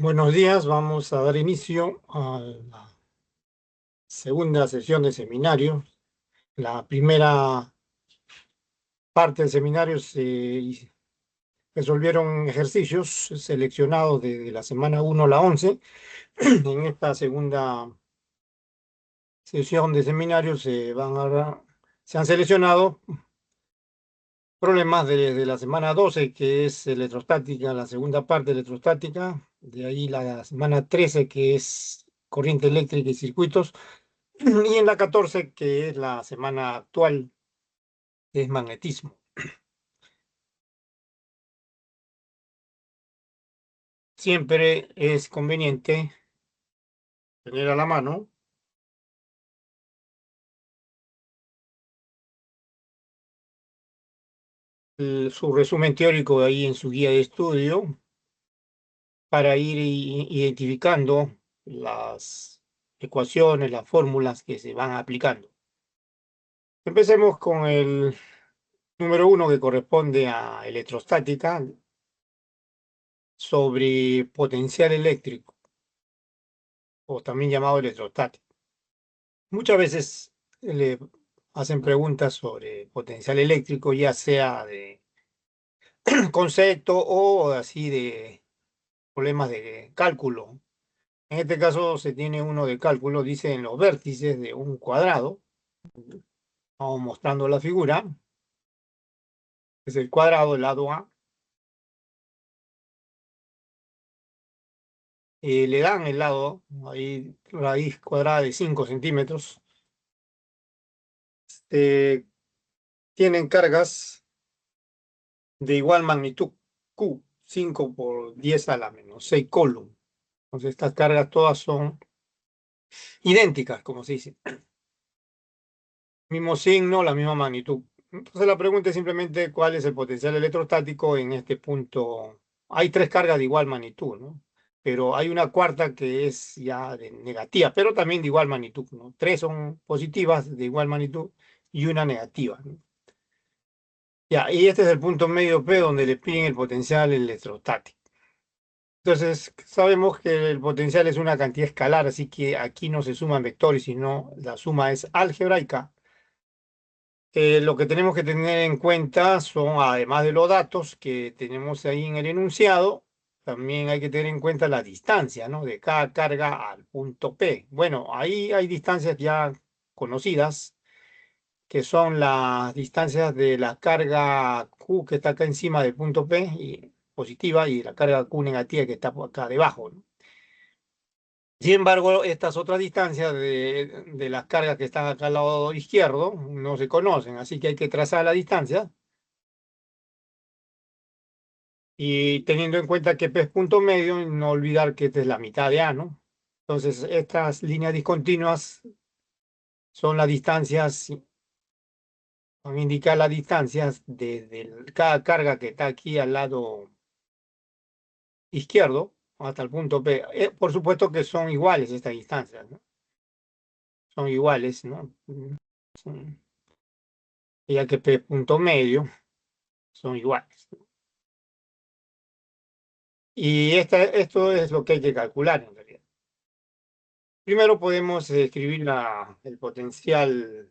Buenos días, vamos a dar inicio a la segunda sesión de seminario. La primera parte del seminario se resolvieron ejercicios seleccionados de la semana 1 a la 11. En esta segunda sesión de seminario se han seleccionado problemas de la semana 12, que es electrostática, la segunda parte electrostática. De ahí la semana 13, que es corriente eléctrica y circuitos. Y en la 14, que es la semana actual, es magnetismo. Siempre es conveniente tener a la mano su resumen teórico ahí en su guía de estudio para ir identificando las ecuaciones, las fórmulas que se van aplicando. Empecemos con el número 1, que corresponde a electrostática, sobre potencial eléctrico, o también llamado electrostático. Muchas veces le hacen preguntas sobre potencial eléctrico, ya sea de concepto o así de problemas de cálculo. En este caso se tiene uno de cálculo, dice en los vértices de un cuadrado. Vamos mostrando la figura. Es el cuadrado del lado A. Le dan el lado, ahí raíz cuadrada de 5 centímetros. Eh, Tienen cargas de igual magnitud Q, 5 por 10 a la menos 6 coulomb. Entonces estas cargas todas son idénticas, como se dice. Mismo signo, la misma magnitud. Entonces la pregunta es simplemente cuál es el potencial electrostático en este punto. Hay tres cargas de igual magnitud, ¿no? Pero hay una cuarta que es ya de negativa, pero también de igual magnitud, ¿no? Tres son positivas de igual magnitud y una negativa, ¿no? Ya, y este es el punto medio P donde le piden el potencial electrostático. Entonces, sabemos que el potencial es una cantidad escalar, así que aquí no se suman vectores, sino la suma es algebraica. Lo que tenemos que tener en cuenta son, además de los datos que tenemos ahí en el enunciado, también hay que tener en cuenta la distancia, ¿no? De cada carga al punto P. Bueno, ahí hay distancias ya conocidas, que son las distancias de la carga Q que está acá encima del punto P, y positiva, y la carga Q negativa que está por acá debajo, ¿no? Sin embargo, estas otras distancias de las cargas que están acá al lado izquierdo no se conocen, así que hay que trazar la distancia y teniendo en cuenta que P es punto medio, no olvidar que esta es la mitad de A, ¿no? Entonces, estas líneas discontinuas son las distancias, van a indicar las distancias desde cada carga que está aquí al lado izquierdo hasta el punto P. Por supuesto que son iguales estas distancias, ¿no? Son iguales, ¿no? Son- Ya que P es punto medio, son iguales. Y esto es lo que hay que calcular en realidad. Primero podemos escribir el potencial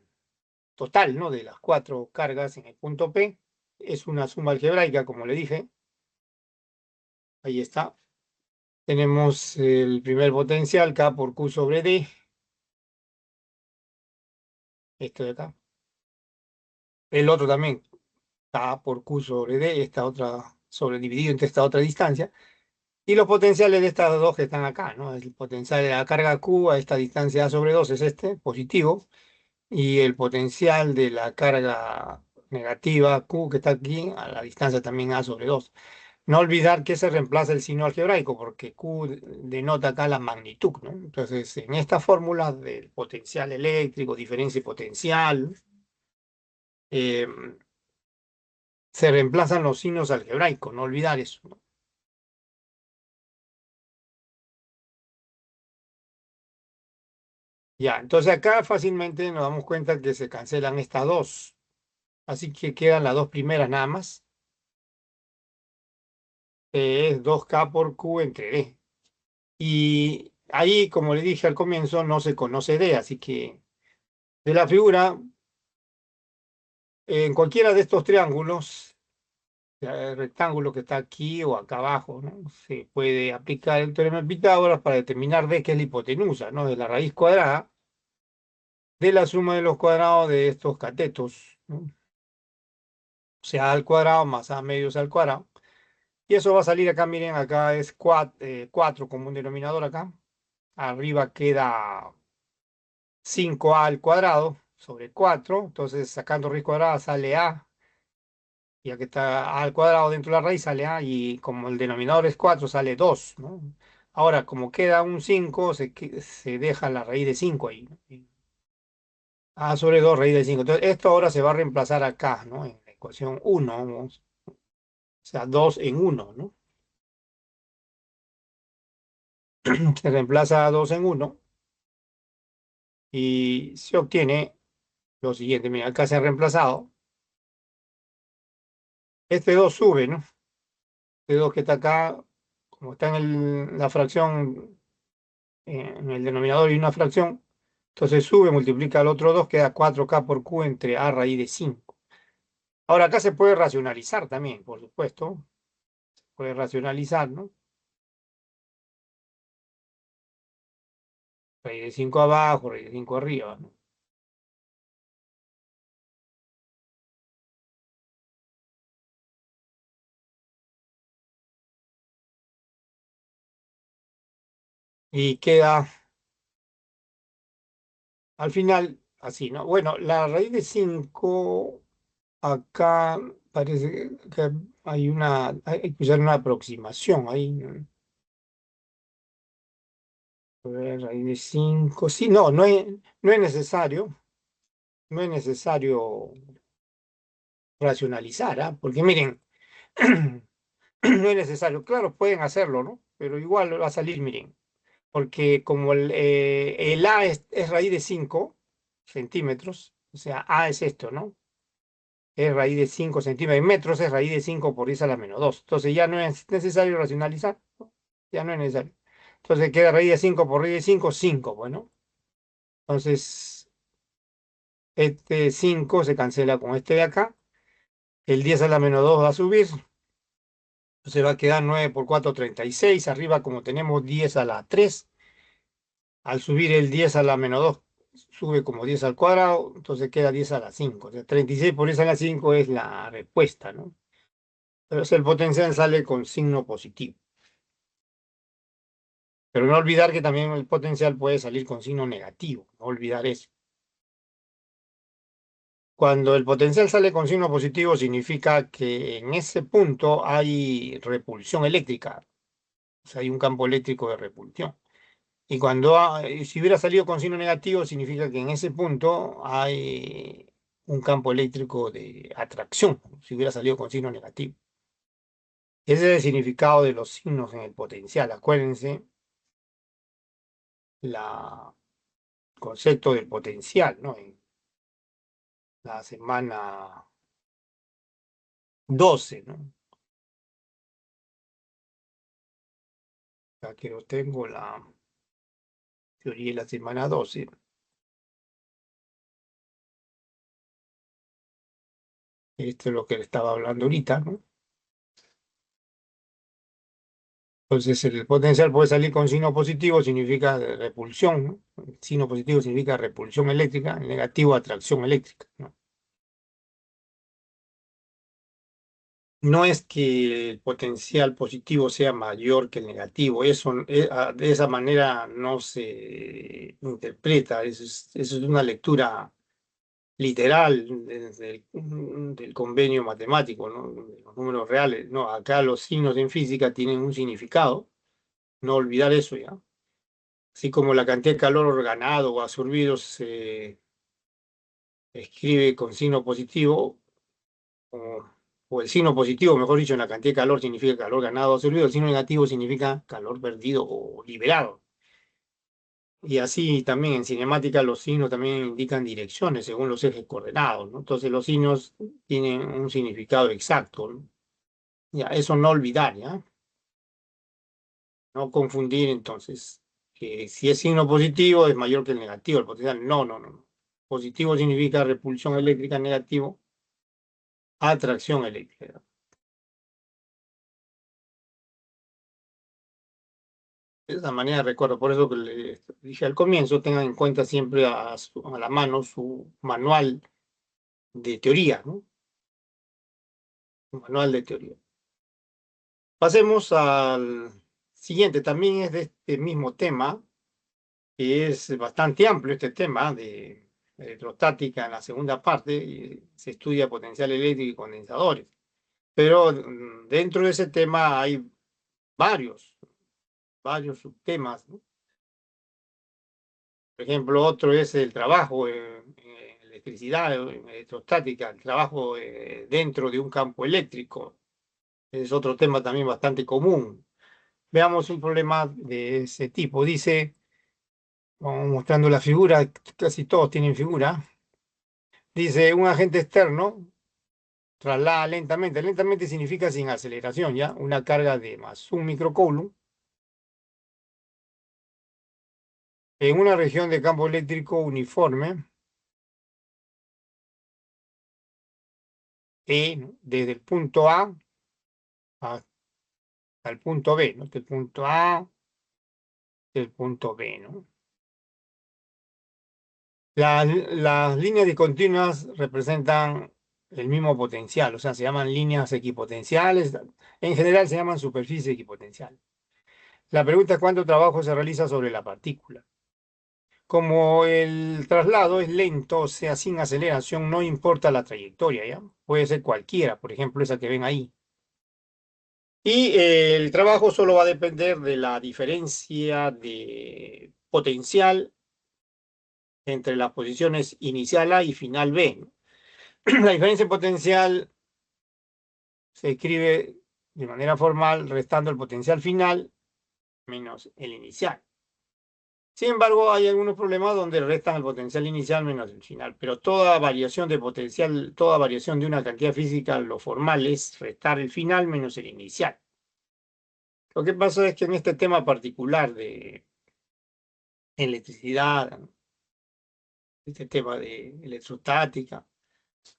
total, ¿no? De las cuatro cargas en el punto P. Es una suma algebraica, como le dije. Ahí está. Tenemos el primer potencial, K por Q sobre D. Esto de acá. El otro también, K por Q sobre D. Esta otra, sobre dividido entre esta otra distancia. Y los potenciales de estas dos que están acá, ¿no? El potencial de la carga Q a esta distancia A sobre 2 es este, positivo. Y el potencial de la carga negativa Q que está aquí a la distancia también A sobre 2. No olvidar que se reemplaza el signo algebraico porque Q denota acá la magnitud, ¿no? Entonces, en esta fórmula del potencial eléctrico, diferencia y potencial, eh, se reemplazan los signos algebraicos, no olvidar eso, ¿no? Ya, entonces acá fácilmente nos damos cuenta que se cancelan estas dos, así que quedan las dos primeras nada más, que es 2K por Q entre D. Y ahí, como le dije al comienzo, no se conoce D, así que de la figura, en cualquiera de estos triángulos, el rectángulo que está aquí o acá abajo, ¿no? Se puede aplicar el teorema de Pitágoras para determinar D, que es la hipotenusa, ¿no? De la raíz cuadrada de la suma de los cuadrados de estos catetos, ¿no? O sea, A al cuadrado más A medios al cuadrado. Y eso va a salir acá, miren, acá es 4 como un denominador acá. Arriba queda 5A al cuadrado sobre 4. Entonces, sacando raíz cuadrada sale A. Ya que está A al cuadrado dentro de la raíz sale A. Y como el denominador es 4 sale 2, ¿no? Ahora, como queda un 5 se deja la raíz de 5 ahí, ¿no? A sobre 2 raíz de 5. Entonces, esto ahora se va a reemplazar acá, ¿no? En la ecuación 1, vamos. O sea, 2 en 1, ¿no? Se reemplaza 2 en 1 y se obtiene lo siguiente. Mira, acá se ha reemplazado. Este 2 sube, ¿no? Este 2 que está acá, como está en la fracción, en el denominador y una fracción, entonces sube, multiplica al otro 2, queda 4K por Q entre A raíz de 5. Ahora, acá se puede racionalizar también, por supuesto. Se puede racionalizar, ¿no? Raíz de 5 abajo, raíz de 5 arriba, ¿no? Y queda al final así, ¿no? Bueno, la raíz de 5 acá parece que hay que usar una aproximación ahí, ¿no? A ver, raíz de 5 sí, no es necesario, no es necesario racionalizar, ¿ah? Porque miren, no es necesario, claro, pueden hacerlo, ¿no? Pero igual va a salir, miren, porque como el A es raíz de 5 centímetros, o sea, A es esto, ¿no? Es raíz de 5 centímetros, en metros es raíz de 5 por 10 a la menos 2. Entonces ya no es necesario racionalizar, ¿no? Ya no es necesario. Entonces queda raíz de 5 por raíz de 5 5, bueno. Entonces, este 5 se cancela con este de acá. El 10 a la menos 2 va a subir. Se va a quedar 9 por 4, 36. Arriba, como tenemos 10 a la 3, al subir el 10 a la menos 2, sube como 10 al cuadrado. Entonces queda 10 a la 5. O sea, 36 por 10 a la 5 es la respuesta, ¿no? Pero el potencial sale con signo positivo. Pero no olvidar que también el potencial puede salir con signo negativo. No olvidar eso. Cuando el potencial sale con signo positivo, significa que en ese punto hay repulsión eléctrica. O sea, hay un campo eléctrico de repulsión. Y si hubiera salido con signo negativo, significa que en ese punto hay un campo eléctrico de atracción. Si hubiera salido con signo negativo. Ese es el significado de los signos en el potencial. Acuérdense el concepto del potencial, ¿no? En la semana 12, ¿no? Ya que lo tengo la teoría de la semana 12. Esto es lo que le estaba hablando ahorita, ¿no? Entonces, el potencial puede salir con signo positivo, significa repulsión, ¿no? El signo positivo significa repulsión eléctrica, el negativo, atracción eléctrica, ¿no? No es que el potencial positivo sea mayor que el negativo, de esa manera no se interpreta, eso es una lectura literal del convenio matemático, ¿no? De los números reales. No, acá los signos en física tienen un significado, no olvidar eso ya. Así como la cantidad de calor ganado o absorbido se escribe con signo positivo, o, o el signo positivo, mejor dicho, en la cantidad de calor significa calor ganado o absorbido, el signo negativo significa calor perdido o liberado. Y así también en cinemática los signos también indican direcciones según los ejes coordenados, ¿no? Entonces los signos tienen un significado exacto, ¿no? Ya, eso no olvidar, ¿ya? No confundir entonces que si es signo positivo es mayor que el negativo, el potencial. No, no, no, no. Positivo significa repulsión eléctrica, negativo, atracción eléctrica. De esa manera recuerdo, por eso que le dije al comienzo, tengan en cuenta siempre a la mano su manual de teoría, ¿no? Su manual de teoría. Pasemos al siguiente, también es de este mismo tema, que es bastante amplio este tema de electrostática en la segunda parte, y se estudia potencial eléctrico y condensadores. Pero dentro de ese tema hay varios, varios subtemas, ¿no? Por ejemplo, otro es el trabajo en electricidad, en electrostática, el trabajo dentro de un campo eléctrico. Es otro tema también bastante común. Veamos un problema de ese tipo. Dice, vamos mostrando la figura, casi todos tienen figura. Dice, un agente externo traslada lentamente. Lentamente significa sin aceleración, ¿ya? Una carga de más un microcoulomb en una región de campo eléctrico uniforme, ¿no? Desde el punto A hasta el punto B, ¿no? Del punto A del punto B, ¿no? Las líneas discontinuas representan el mismo potencial, o sea, se llaman líneas equipotenciales, en general se llaman superficie equipotencial. La pregunta es cuánto trabajo se realiza sobre la partícula. Como el traslado es lento, o sea, sin aceleración, no importa la trayectoria, ¿ya? Puede ser cualquiera, por ejemplo, esa que ven ahí. Y el trabajo solo va a depender de la diferencia de potencial entre las posiciones inicial A y final B, ¿no? La diferencia potencial se escribe de manera formal restando el potencial final menos el inicial. Sin embargo, hay algunos problemas donde restan el potencial inicial menos el final, pero toda variación de potencial, toda variación de una cantidad física, lo formal es restar el final menos el inicial. Lo que pasa es que en este tema particular de electricidad, este tema de electrostática,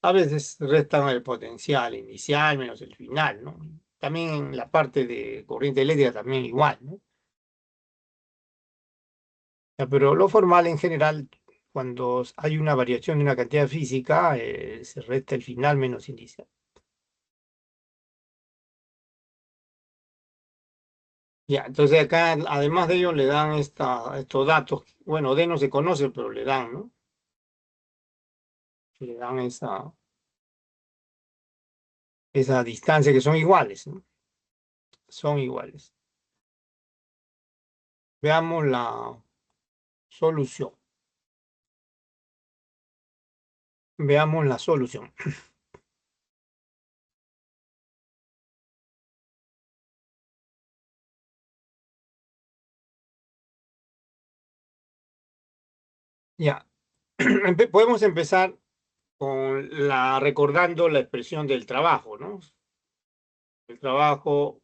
a veces restan el potencial inicial menos el final, ¿no? También en la parte de corriente eléctrica también igual, ¿no? Ya, pero lo formal en general, cuando hay una variación de una cantidad física, se resta el final menos inicial. Ya, entonces acá, además de ello, le dan estos datos. Bueno, D no se conoce, pero le dan, ¿no? Le dan esa distancia que son iguales, ¿no? Son iguales. Veamos la solución. Veamos la solución. Ya, podemos empezar recordando la expresión del trabajo, ¿no? El trabajo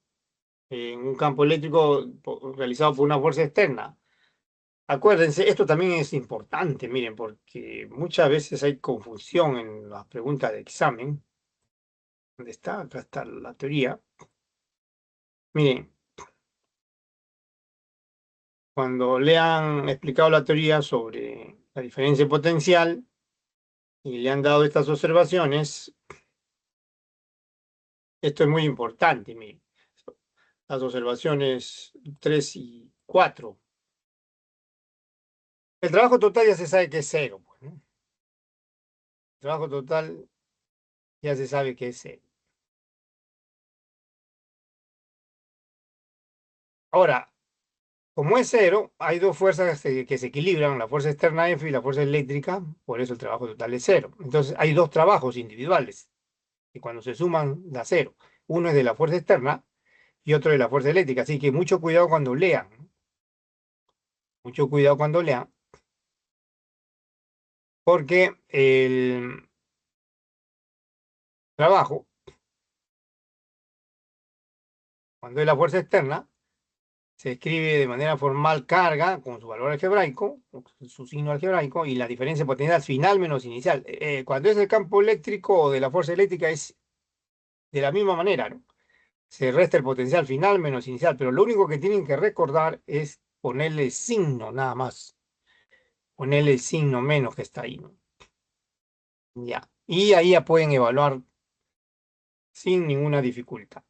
en un campo eléctrico realizado por una fuerza externa. Acuérdense, esto también es importante, miren, porque muchas veces hay confusión en las preguntas de examen. ¿Dónde está? Acá está la teoría. Miren, cuando le han explicado la teoría sobre la diferencia potencial y le han dado estas observaciones, esto es muy importante, miren. Las observaciones 3 y 4. El trabajo total ya se sabe que es cero, pues, ¿no? El trabajo total ya se sabe que es cero. Ahora, como es cero, hay dos fuerzas que se equilibran, la fuerza externa F y la fuerza eléctrica, por eso el trabajo total es cero. Entonces, hay dos trabajos individuales que cuando se suman da cero. Uno es de la fuerza externa y otro de la fuerza eléctrica. Así que mucho cuidado cuando lean, ¿no? Mucho cuidado cuando lean, porque el trabajo, cuando es la fuerza externa, se escribe de manera formal carga con su valor algebraico, su signo algebraico, y la diferencia potencial final menos inicial. Cuando es el campo eléctrico o de la fuerza eléctrica es de la misma manera, ¿no? Se resta el potencial final menos inicial, pero lo único que tienen que recordar es ponerle signo nada más, ponerle el signo menos que está ahí, ¿no? Ya. Y ahí ya pueden evaluar sin ninguna dificultad.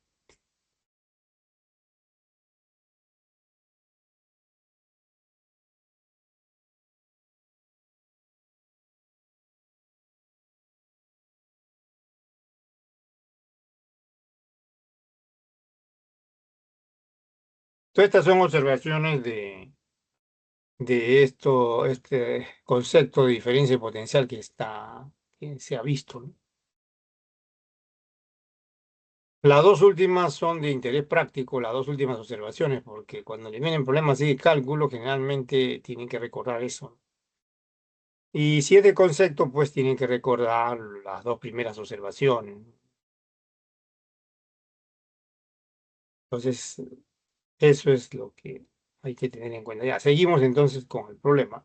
Todas estas son observaciones de esto, este concepto de diferencia potencial que se ha visto, ¿no? Las dos últimas son de interés práctico, las dos últimas observaciones, porque cuando le vienen problemas así de cálculo, generalmente tienen que recordar eso. Y si es de concepto, pues tienen que recordar las dos primeras observaciones. Entonces, eso es lo que hay que tener en cuenta. Ya, seguimos entonces con el problema.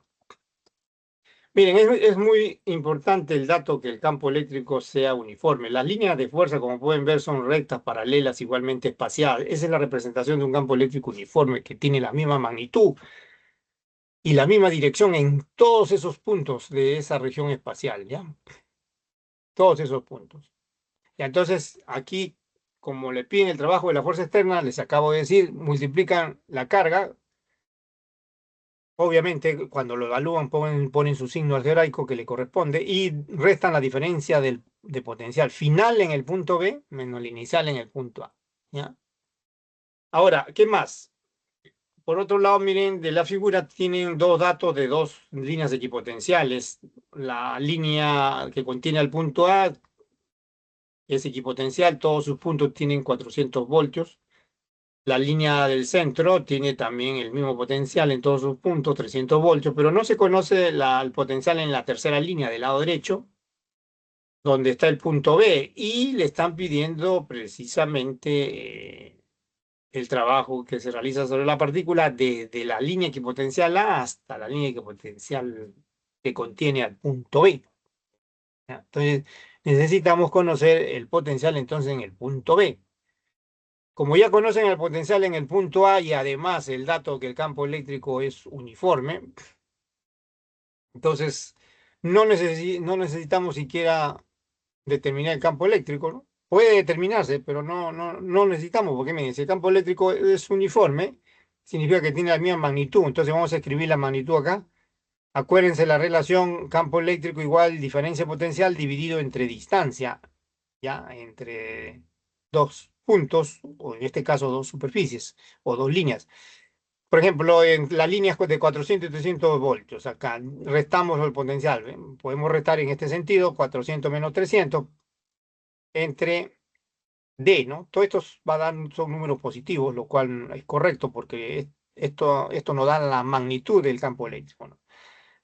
Miren, es muy importante el dato que el campo eléctrico sea uniforme. Las líneas de fuerza, como pueden ver, son rectas, paralelas, igualmente espaciadas. Esa es la representación de un campo eléctrico uniforme que tiene la misma magnitud y la misma dirección en todos esos puntos de esa región espacial, ¿ya? Todos esos puntos. Y entonces, aquí, como le piden el trabajo de la fuerza externa, les acabo de decir, multiplican la carga. Obviamente, cuando lo evalúan, ponen su signo algebraico que le corresponde y restan la diferencia de potencial final en el punto B menos el inicial en el punto A. ¿Ya? Ahora, ¿qué más? Por otro lado, miren, de la figura tienen dos datos de dos líneas equipotenciales. La línea que contiene el punto A es equipotencial, todos sus puntos tienen 400 voltios. La línea del centro tiene también el mismo potencial en todos sus puntos, 300 voltios, pero no se conoce el potencial en la tercera línea del lado derecho, donde está el punto B, y le están pidiendo precisamente el trabajo que se realiza sobre la partícula desde la línea equipotencial A hasta la línea equipotencial que contiene al punto B. ¿Ya? Entonces, necesitamos conocer el potencial entonces en el punto B. Como ya conocen el potencial en el punto A y además el dato que el campo eléctrico es uniforme, entonces no necesitamos siquiera determinar el campo eléctrico, ¿no? Puede determinarse, pero no necesitamos, porque miren, si el campo eléctrico es uniforme, significa que tiene la misma magnitud. Entonces vamos a escribir la magnitud acá. Acuérdense la relación campo eléctrico igual diferencia potencial dividido entre distancia, ¿ya? Entre dos puntos, o en este caso dos superficies, o dos líneas. Por ejemplo, en las líneas de 400 y 300 voltios, acá restamos el potencial. ¿Ven? Podemos restar en este sentido 400 menos 300 entre D, ¿no? Todos estos va a dar, son números positivos, lo cual es correcto porque esto nos da la magnitud del campo eléctrico, ¿no?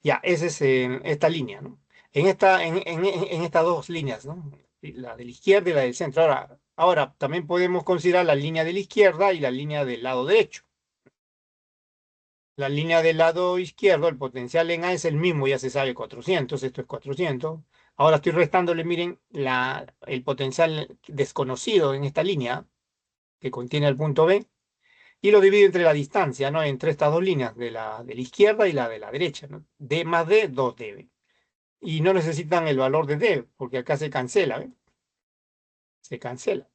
Ya, esa es esta línea, ¿no? En estas dos líneas, ¿no? La de la izquierda y la del centro. Ahora, también podemos considerar la línea de la izquierda y la línea del lado derecho. La línea del lado izquierdo, el potencial en A es el mismo, ya se sabe, 400, esto es 400. Ahora estoy restándole, miren, el potencial desconocido en esta línea que contiene el punto B y lo divido entre la distancia, ¿no? Entre estas dos líneas, de la izquierda y la de la derecha, ¿no? D más D, 2D. Y no necesitan el valor de D, porque acá se cancela, ¿ven? Se cancela.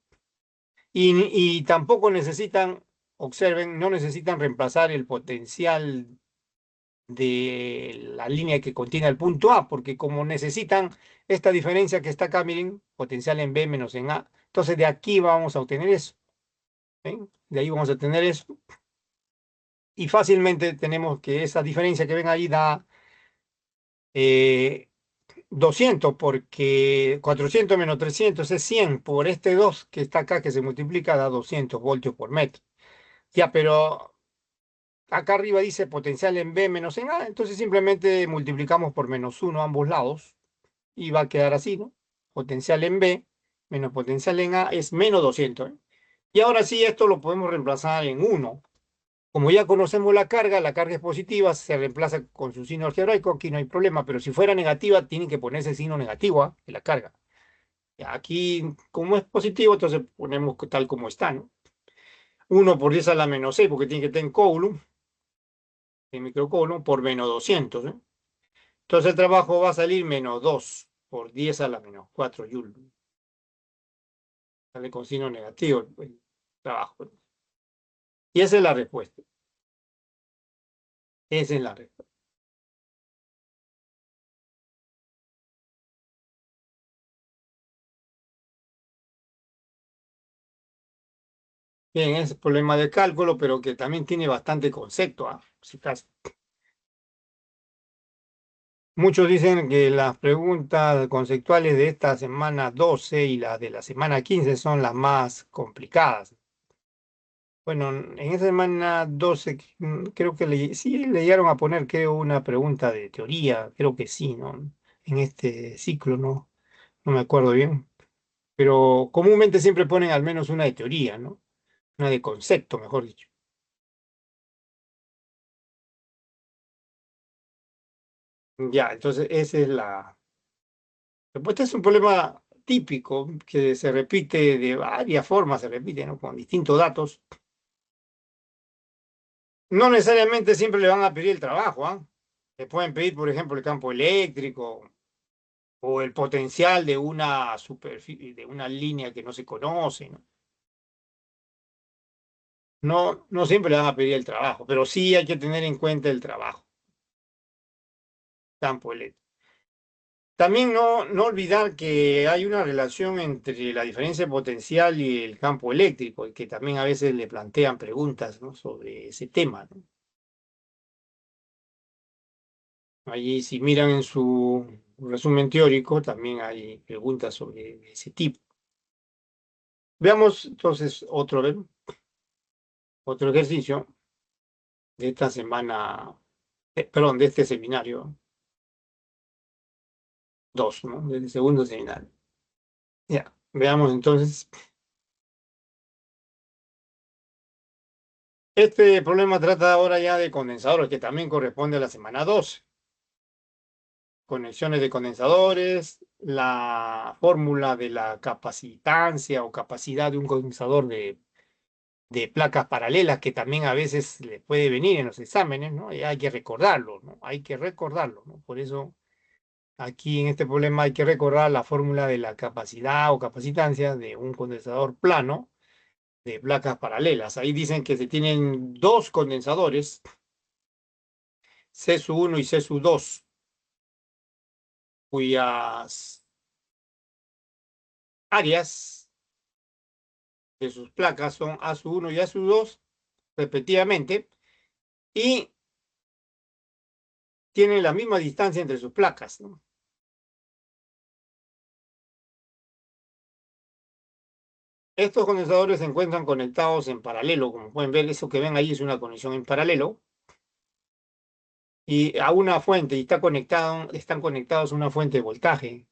Y tampoco necesitan, observen, no necesitan reemplazar el potencial de la línea que contiene el punto A, porque como necesitan esta diferencia que está acá, miren, potencial en B menos en A, entonces de aquí vamos a obtener eso. ¿Ven? De ahí vamos a tener eso. Y fácilmente tenemos que esa diferencia que ven ahí da 200, porque 400 menos 300 es 100 por este 2 que está acá, que se multiplica, da 200 voltios por metro. Ya, pero acá arriba dice potencial en B menos en A, entonces simplemente multiplicamos por menos 1 ambos lados y va a quedar así, ¿no? Potencial en B menos potencial en A es menos 200, ¿eh? Y ahora sí, esto lo podemos reemplazar en 1. Como ya conocemos la carga es positiva, se reemplaza con su signo algebraico, aquí no hay problema, pero si fuera negativa, tienen que ponerse el signo negativo, de la carga. Ya, aquí, como es positivo, entonces ponemos tal como está, ¿no? 1 por 10 a la -6, porque tiene que estar en coulomb, en microcoulomb, por -200, ¿eh? Entonces el trabajo va a salir -2 por 10 a la -4 joule. Sale con signo negativo el trabajo. Y esa es la respuesta. Esa es la respuesta. Bien, es problema de cálculo, pero que también tiene bastante concepto, ¿ah? Muchos dicen que las preguntas conceptuales de esta semana 12 y las de la semana 15 son las más complicadas. Bueno, en esa semana 12 creo que sí le llegaron a poner, creo, una pregunta de teoría, creo que sí, ¿no? En este ciclo, ¿no? No me acuerdo bien. Pero comúnmente siempre ponen al menos una de teoría, ¿no? Una de concepto, mejor dicho. Ya, entonces esa es la respuesta. Es un problema típico que se repite de varias formas, se repite, ¿no? Con distintos datos. No necesariamente siempre le van a pedir el trabajo, ¿ah? Le pueden pedir, por ejemplo, el campo eléctrico o el potencial de una superficie, de una línea que no se conoce, ¿no? No, no siempre le van a pedir el trabajo, pero sí hay que tener en cuenta el trabajo, campo eléctrico. También no olvidar que hay una relación entre la diferencia potencial y el campo eléctrico, y que también a veces le plantean preguntas, ¿no? Sobre ese tema, ¿no? Allí, si miran en su resumen teórico, también hay preguntas sobre ese tipo. Veamos entonces otro ejercicio de esta semana, perdón, de este seminario 2, ¿no? Del segundo seminario. Ya, veamos entonces. Este problema trata ahora ya de condensadores, que también corresponde a la semana 2. Conexiones de condensadores, la fórmula de la capacitancia o capacidad de un condensador de placas paralelas, que también a veces le puede venir en los exámenes, ¿no? Y hay que recordarlo, ¿no? Hay que recordarlo, ¿no? Por eso aquí en este problema hay que recordar la fórmula de la capacidad o capacitancia de un condensador plano de placas paralelas. Ahí dicen que se tienen dos condensadores, CSU1 y CSU2, cuyas áreas de sus placas son ASU1 y ASU2 respectivamente, y tienen la misma distancia entre sus placas, ¿no? Estos condensadores se encuentran conectados en paralelo, como pueden ver, eso que ven ahí es una conexión en paralelo, y a una fuente, y están conectados a una fuente de voltaje.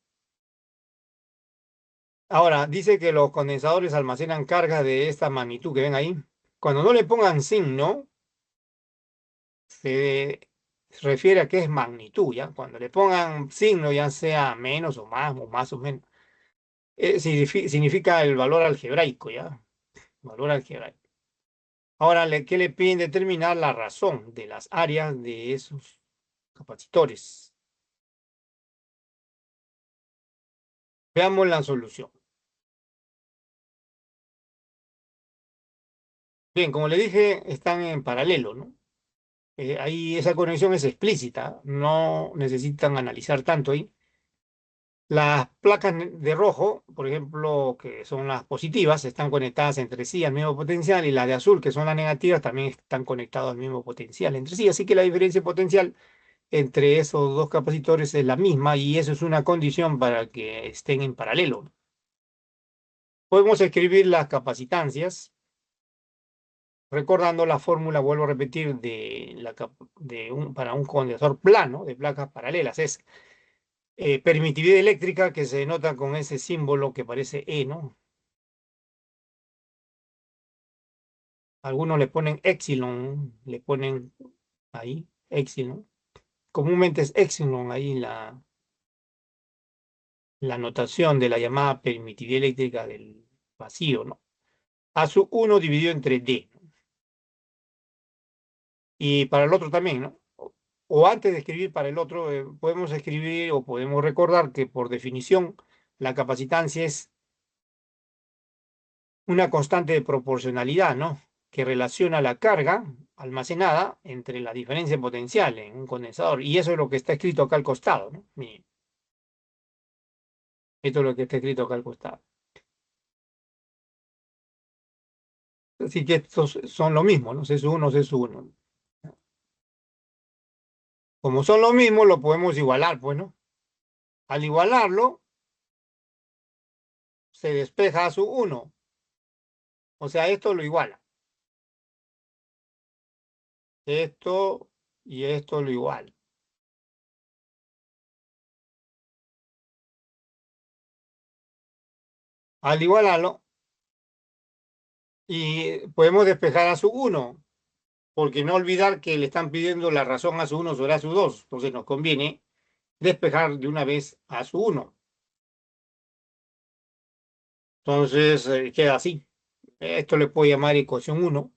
Ahora, dice que los condensadores almacenan cargas de esta magnitud que ven ahí. Cuando no le pongan signo, se refiere a que es magnitud, ¿ya? Cuando le pongan signo, ya sea menos o más o menos, significa el valor algebraico, ¿ya? Valor algebraico. Ahora, ¿qué le piden determinar la razón de las áreas de esos capacitores? Veamos la solución. Bien, como le dije, están en paralelo, ¿no? Ahí esa conexión es explícita, no necesitan analizar tanto ahí. Las placas de rojo, por ejemplo, que son las positivas, están conectadas entre sí al mismo potencial, y las de azul, que son las negativas, también están conectadas al mismo potencial entre sí. Así que la diferencia potencial entre esos dos capacitores es la misma, y eso es una condición para que estén en paralelo. Podemos escribir las capacitancias recordando la fórmula, vuelvo a repetir, para un condensador plano de placas paralelas. Es permitividad eléctrica, que se denota con ese símbolo que parece E, ¿no? Algunos le ponen epsilon, le ponen ahí, epsilon. Comúnmente es epsilon ahí la notación de la llamada permitividad eléctrica del vacío, ¿no? A su uno dividido entre D, ¿no? Y para el otro también, ¿no? O antes de escribir para el otro, podemos escribir o podemos recordar que por definición la capacitancia es una constante de proporcionalidad, ¿no? Que relaciona la carga almacenada entre la diferencia potencial en un condensador. Y eso es lo que está escrito acá al costado, ¿no? Miren, esto es lo que está escrito acá al costado. Así que estos son lo mismo, ¿no? C1, C1. Como son lo mismo, lo podemos igualar, pues, ¿no? Al igualarlo, se despeja a su uno. O sea, esto lo iguala. Esto y esto lo igual. Al igualarlo, y podemos despejar a su uno, porque no olvidar que le están pidiendo la razón a su uno sobre a su 2. Entonces nos conviene despejar de una vez a su uno. Entonces queda así. Esto le puedo llamar ecuación uno.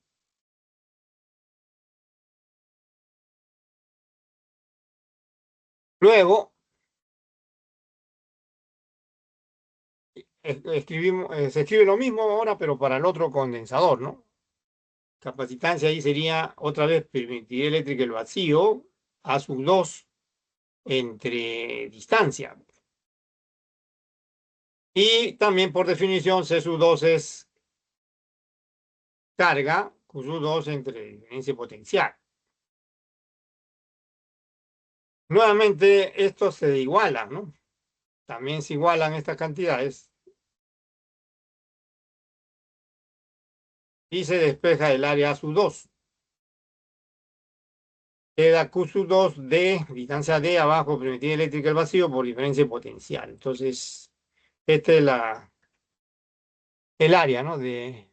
Luego escribimos, se escribe lo mismo ahora, pero para el otro condensador, ¿no? Capacitancia ahí sería otra vez permitividad eléctrica el vacío a sub 2 entre distancia. Y también por definición C sub 2 es carga, Q sub 2 entre diferencia potencial. Nuevamente estos se igualan, ¿no? También se igualan estas cantidades y se despeja el área A sub 2. Queda Q sub 2 de distancia D abajo, permitividad eléctrica el vacío por diferencia potencial. Entonces, este es el área, ¿no? De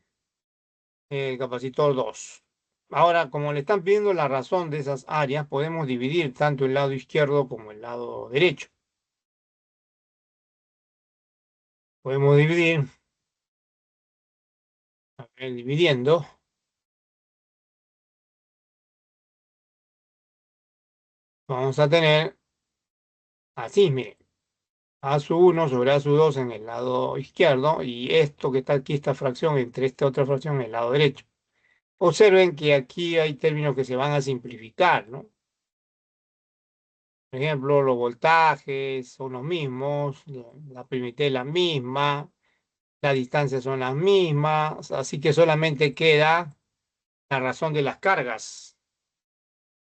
capacitor 2. Ahora, como le están pidiendo la razón de esas áreas, podemos dividir tanto el lado izquierdo como el lado derecho. Podemos dividir, a ver, dividiendo, vamos a tener así, miren, A sub 1 sobre A sub 2 en el lado izquierdo y esto que está aquí, esta fracción, entre esta otra fracción en el lado derecho. Observen que aquí hay términos que se van a simplificar, ¿no? Por ejemplo, los voltajes son los mismos, la permitividad es la misma, las distancias son las mismas, así que solamente queda la razón de las cargas,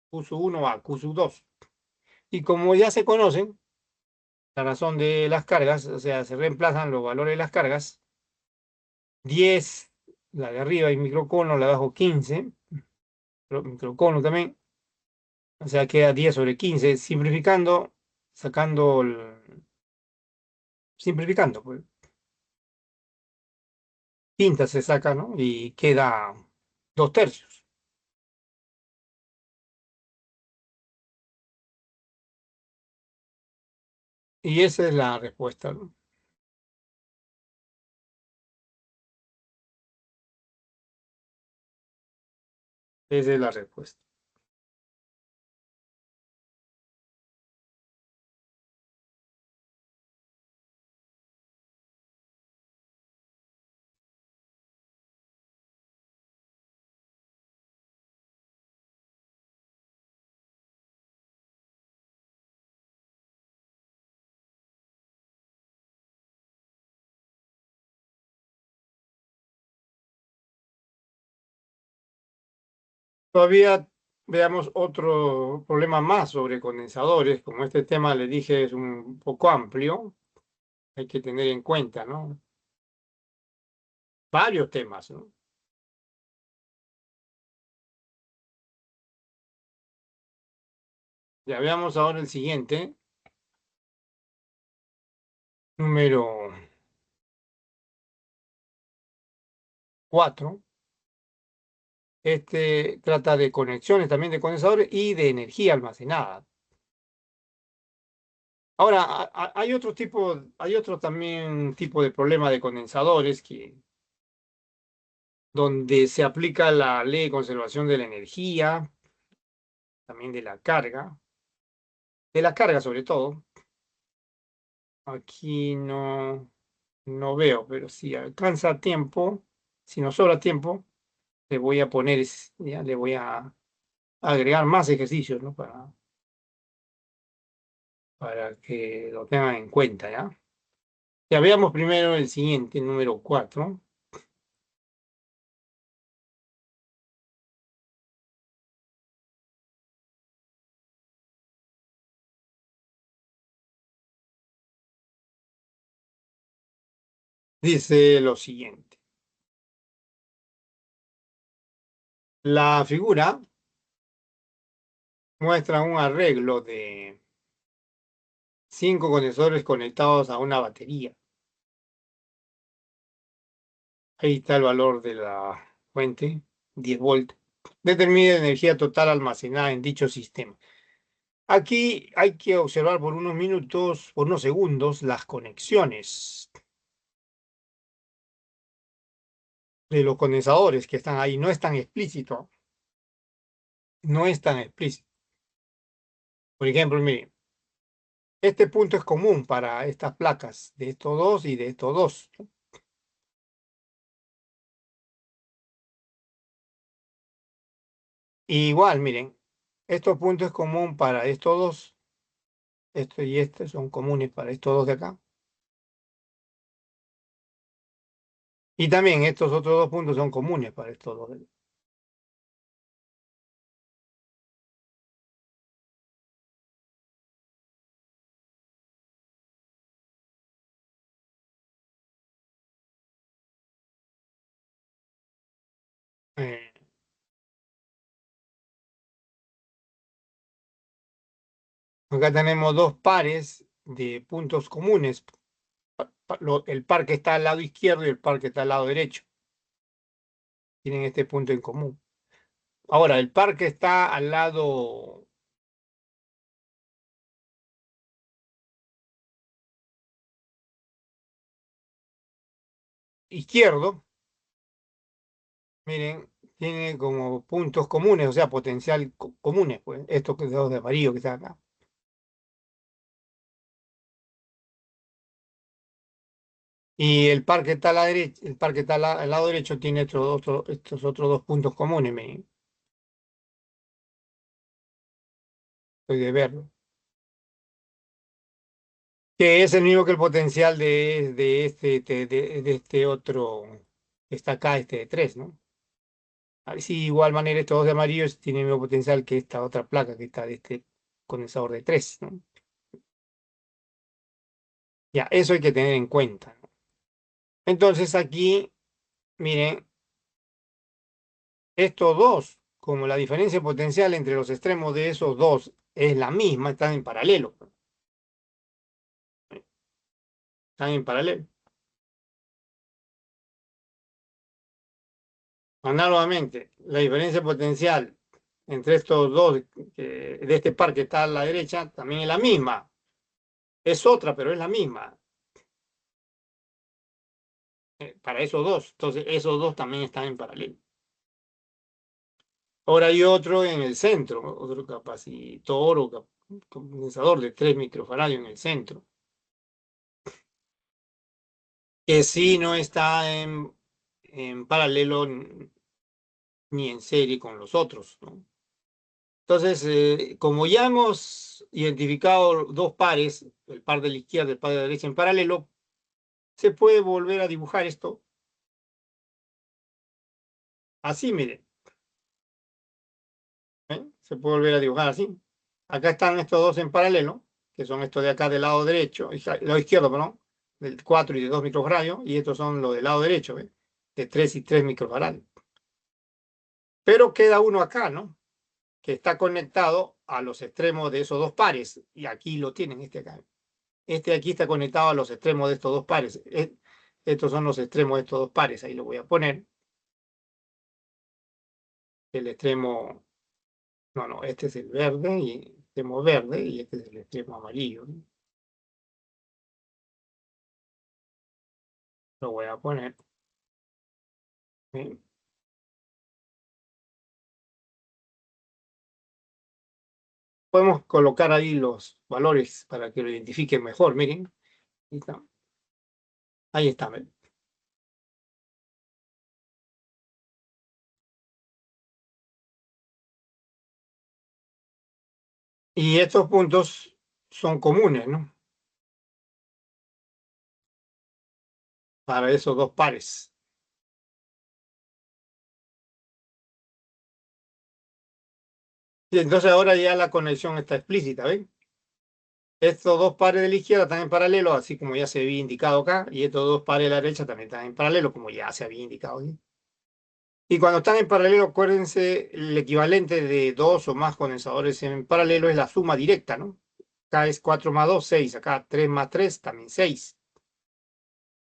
Q sub 1 a Q sub 2. Y como ya se conocen, la razón de las cargas, o sea, se reemplazan los valores de las cargas, 10, la de arriba y microcono, la de abajo 15, microcono también, o sea, queda 10 sobre 15, simplificando, sacando, simplificando, pues, quinta se saca, ¿no? Y queda 2 tercios. Y esa es la respuesta, ¿no? Esa es la respuesta. Todavía veamos otro problema más sobre condensadores. Como este tema, le dije, es un poco amplio, hay que tener en cuenta, ¿no? Varios temas, ¿no? Ya veamos ahora el siguiente, número 4. Este trata de conexiones también de condensadores y de energía almacenada. Ahora, hay otro también tipo de problema de condensadores donde se aplica la ley de conservación de la energía, también de la carga sobre todo. Aquí no veo, pero si alcanza tiempo, si nos sobra tiempo, le voy a poner, ya le voy a agregar más ejercicios, ¿no? Para que lo tengan en cuenta, ¿ya? Ya veamos primero el siguiente, número 4. Dice lo siguiente. La figura muestra un arreglo de 5 condensadores conectados a una batería. Ahí está el valor de la fuente, 10 volts. Determina la energía total almacenada en dicho sistema. Aquí hay que observar por unos minutos, por unos segundos, las conexiones de los condensadores que están ahí. No es tan explícito. No es tan explícito. Por ejemplo, miren, este punto es común para estas placas de estos dos y de estos dos. Igual, miren, estos puntos es común para estos dos. Esto y este son comunes para estos dos de acá. Y también estos otros dos puntos son comunes para estos dos. Eh, Acá tenemos dos pares de puntos comunes. El par que está al lado izquierdo y el par que está al lado derecho. Tienen este punto en común. Ahora, el par que está al lado izquierdo, miren, tiene como puntos comunes, o sea, potencial comunes, pues, estos que dos de amarillo que están acá. Y el par que está a la derecha, el par que está al lado derecho tiene estos otros dos puntos comunes, miren, estoy de verlo. Que es el mismo que el potencial de este otro que está acá, este de 3, ¿no? Así, de igual manera, estos dos de amarillos tienen el mismo potencial que esta otra placa que está de este condensador de 3, ¿no? Ya, eso hay que tener en cuenta, ¿no? Entonces aquí, miren, estos dos, como la diferencia potencial entre los extremos de esos dos es la misma, están en paralelo, ¿no? Están en paralelo. Análogamente, la diferencia potencial entre estos dos, de este par que está a la derecha, también es la misma. Es otra, pero es la misma, para esos dos. Entonces, esos dos también están en paralelo. Ahora hay otro en el centro, otro capacitor o condensador de 3 microfaradios en el centro, que sí no está en paralelo ni en serie con los otros, ¿no? Entonces, como ya hemos identificado dos pares, el par de la izquierda y el par de la derecha en paralelo, se puede volver a dibujar esto así, miren, ¿eh? Se puede volver a dibujar así. Acá están estos dos en paralelo, que son estos de acá del lado derecho, lado izquierdo, perdón, del 4 y de 2 microfarados, y estos son los del lado derecho, ¿ves? De 3 y 3 microfarados. Pero queda uno acá, ¿no? Que está conectado a los extremos de esos dos pares, y aquí lo tienen, este acá. Este de aquí está conectado a los extremos de estos dos pares. Estos son los extremos de estos dos pares, ahí lo voy a poner. el extremo, no, este es el verde y el extremo verde y este es el extremo amarillo, ¿no? Lo voy a poner. ¿Sí? Podemos colocar ahí los valores para que lo identifiquen mejor, miren. Ahí está. Ahí está. ¿Ven? Y estos puntos son comunes, ¿no? Para esos dos pares. Y entonces ahora ya la conexión está explícita, ¿ven? Estos dos pares de la izquierda están en paralelo, así como ya se había indicado acá, y estos dos pares de la derecha también están en paralelo, como ya se había indicado aquí. Y cuando están en paralelo, acuérdense, el equivalente de dos o más condensadores en paralelo es la suma directa, ¿no? Acá es 4 más 2 6. Acá 3 más 3 también 6.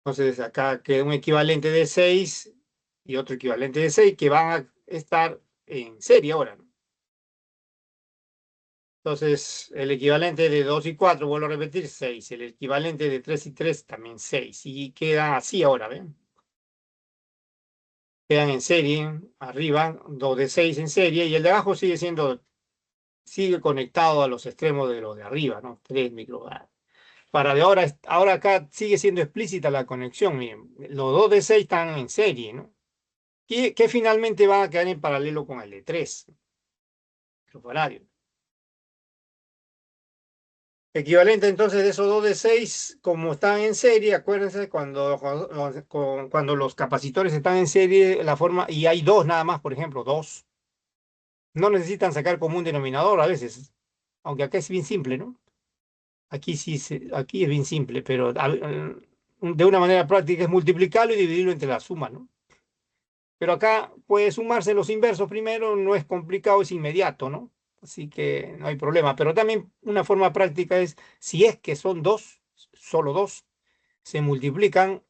Entonces acá queda un equivalente de 6 y otro equivalente de 6 que van a estar en serie ahora, ¿no? Entonces, el equivalente de 2 y 4 vuelvo a repetir, 6. El equivalente de 3 y 3 también 6. Y queda así ahora, ¿ven? Quedan en serie, arriba, 2 de 6 en serie, y el de abajo sigue conectado a los extremos de los de arriba, ¿no? 3 microfarad. Para de ahora, ahora acá sigue siendo explícita la conexión, miren. Los 2 de 6 están en serie, ¿no? Que finalmente van a quedar en paralelo con el de 3 microfaradio. Equivalente entonces de esos 2 de 6 como están en serie, acuérdense, cuando los capacitores están en serie, la forma, y hay dos nada más, por ejemplo, dos, no necesitan sacar como un denominador a veces, aunque acá es bien simple, ¿no? Aquí sí, aquí es bien simple, pero de una manera práctica es multiplicarlo y dividirlo entre la suma, ¿no? Pero acá puede sumarse los inversos primero, no es complicado, es inmediato, ¿no? Así que no hay problema. Pero también una forma práctica es, si es que son dos, solo dos, se multiplican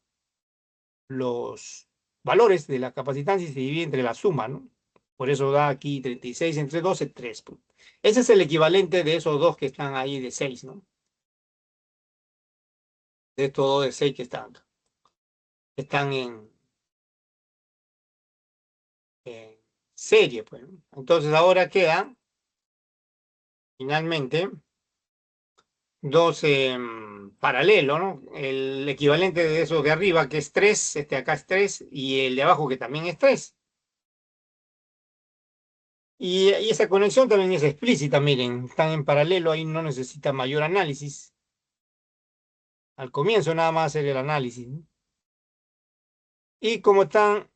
los valores de la capacitancia y se divide entre la suma, ¿no? Por eso da aquí 36 entre 12, 3. Ese es el equivalente de esos dos que están ahí de 6, ¿no? De estos dos de 6 que están en serie, pues, ¿no? Entonces ahora queda, finalmente, dos en paralelo, ¿no? El equivalente de esos de arriba, que es 3, este acá es 3, y el de abajo, que también es 3. Y esa conexión también es explícita, miren, están en paralelo, ahí no necesita mayor análisis. Al comienzo nada más hacer el análisis, ¿no? Y como están,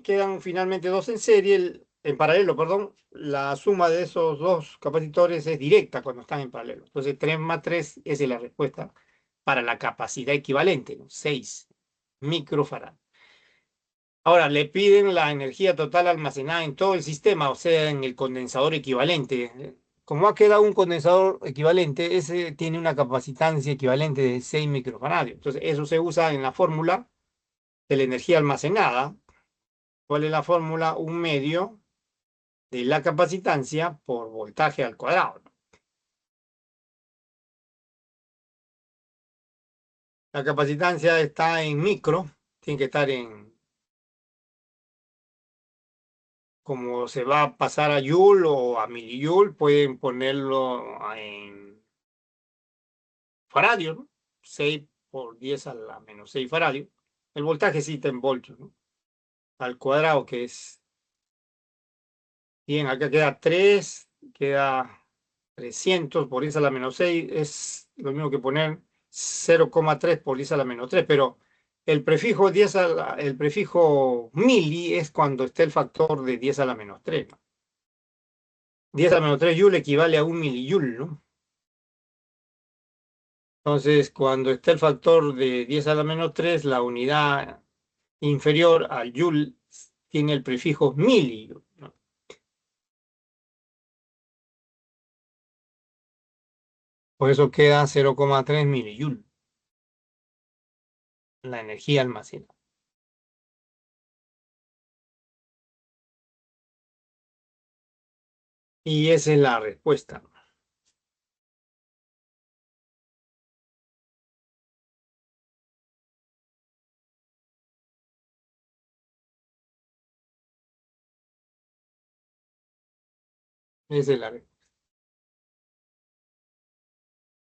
quedan finalmente dos en serie, en paralelo, perdón, la suma de esos dos capacitores es directa cuando están en paralelo. Entonces 3 más 3 es la respuesta para la capacidad equivalente, ¿no? 6 microfarad. Ahora, le piden la energía total almacenada en todo el sistema, o sea, en el condensador equivalente. Como ha quedado un condensador equivalente, ese tiene una capacitancia equivalente de 6 microfaradios. Entonces, eso se usa en la fórmula de la energía almacenada. ¿Cuál es la fórmula? Un medio de la capacitancia por voltaje al cuadrado, ¿no? La capacitancia está en micro, tiene que estar en, como se va a pasar a Joule o a milijoule, pueden ponerlo en faradio, ¿no? 6 por 10 a la menos 6 faradio. El voltaje sí está en voltios, ¿no? Al cuadrado, que es, bien, acá queda 3, queda 300 por 10 a la menos 6, es lo mismo que poner 0,3 por 10 a la menos 3, pero el prefijo 10 el prefijo mili es cuando está el factor de 10 a la menos 3, ¿no? 10 a la menos 3 joule equivale a un milijoule, ¿no? Entonces, cuando está el factor de 10 a la menos 3, la unidad inferior al joule tiene el prefijo mili, ¿no? Por eso queda 0,3 milijoule la energía almacenada. Y esa es la respuesta. Esa es la respuesta.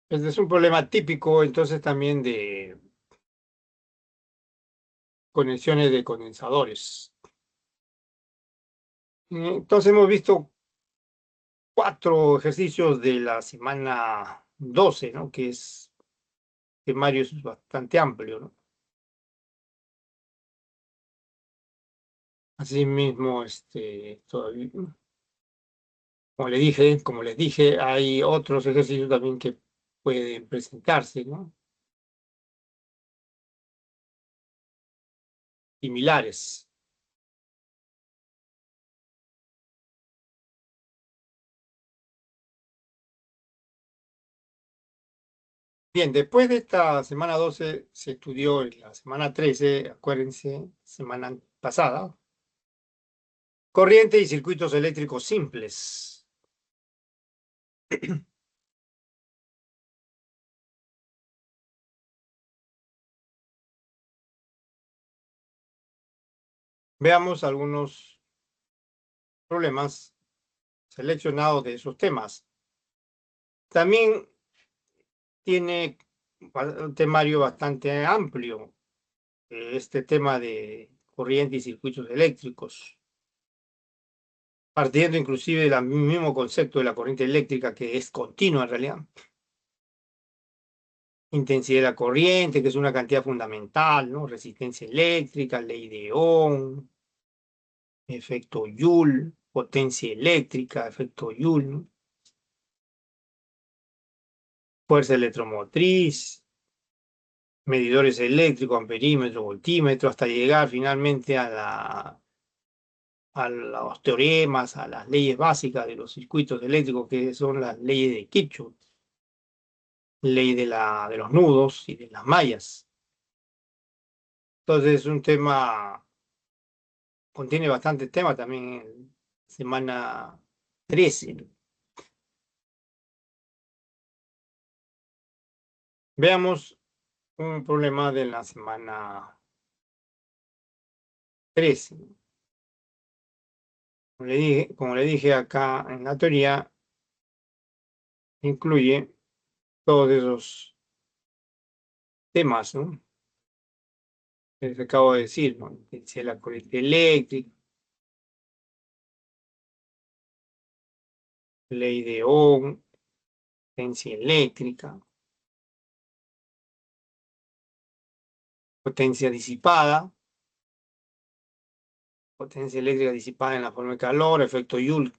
Este es un problema típico, entonces, también de conexiones de condensadores. Entonces, hemos visto 4 ejercicios de la semana 12, ¿no? Que es, temario es bastante amplio, ¿no? Asimismo, como les dije, hay otros ejercicios también que pueden presentarse, ¿no? Similares. Bien, después de esta semana 12 se estudió en la semana 13, acuérdense, semana pasada, corriente y circuitos eléctricos simples. Veamos algunos problemas seleccionados de esos temas. También tiene un temario bastante amplio, este tema de corriente y circuitos eléctricos, partiendo inclusive del mismo concepto de la corriente eléctrica, que es continua en realidad. Intensidad de la corriente, que es una cantidad fundamental, ¿no? Resistencia eléctrica, ley de Ohm, efecto Joule, potencia eléctrica, efecto Joule, ¿no? Fuerza electromotriz, medidores eléctricos, amperímetro, voltímetro, hasta llegar finalmente a los teoremas, a las leyes básicas de los circuitos eléctricos, que son las leyes de Kirchhoff, ley de los nudos y de las mallas. Entonces, es un tema, contiene bastantes temas también en semana 13. Veamos un problema de la semana 13. Como le dije acá en la teoría, incluye todos esos temas, ¿no? Que les acabo de decir, ¿no? Intensidad de la corriente eléctrica, ley de Ohm, potencia eléctrica, potencia disipada, potencia eléctrica disipada en la forma de calor, efecto Joule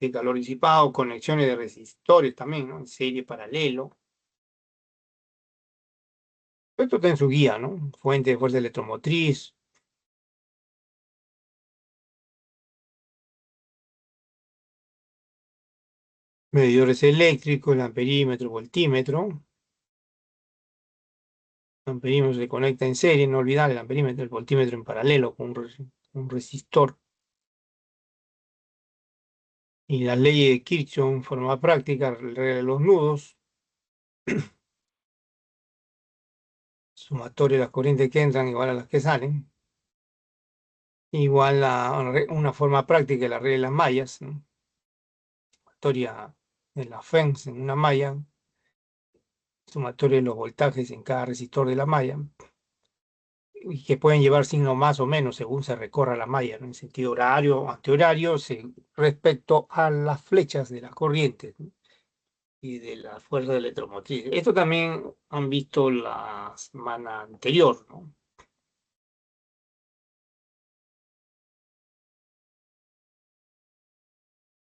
de calor disipado, conexiones de resistores también, ¿no? En serie, paralelo. Esto está en su guía, ¿no? Fuente de fuerza electromotriz, medidores eléctricos, el amperímetro, voltímetro. El amperímetro se conecta en serie, no olvidar el amperímetro, el voltímetro en paralelo con un resistor. Y la ley de Kirchhoff en forma práctica, regla de los nudos, sumatoria de las corrientes que entran igual a las que salen, igual a una forma práctica de la regla de las mallas, ¿no? Sumatoria de la FENS en una malla, sumatoria de los voltajes en cada resistor de la malla, y que pueden llevar signo más o menos según se recorra la malla, ¿no? En sentido horario o antihorario, respecto a las flechas de las corrientes, ¿no? Y de la fuerza electromotriz. Esto también han visto la semana anterior, ¿no?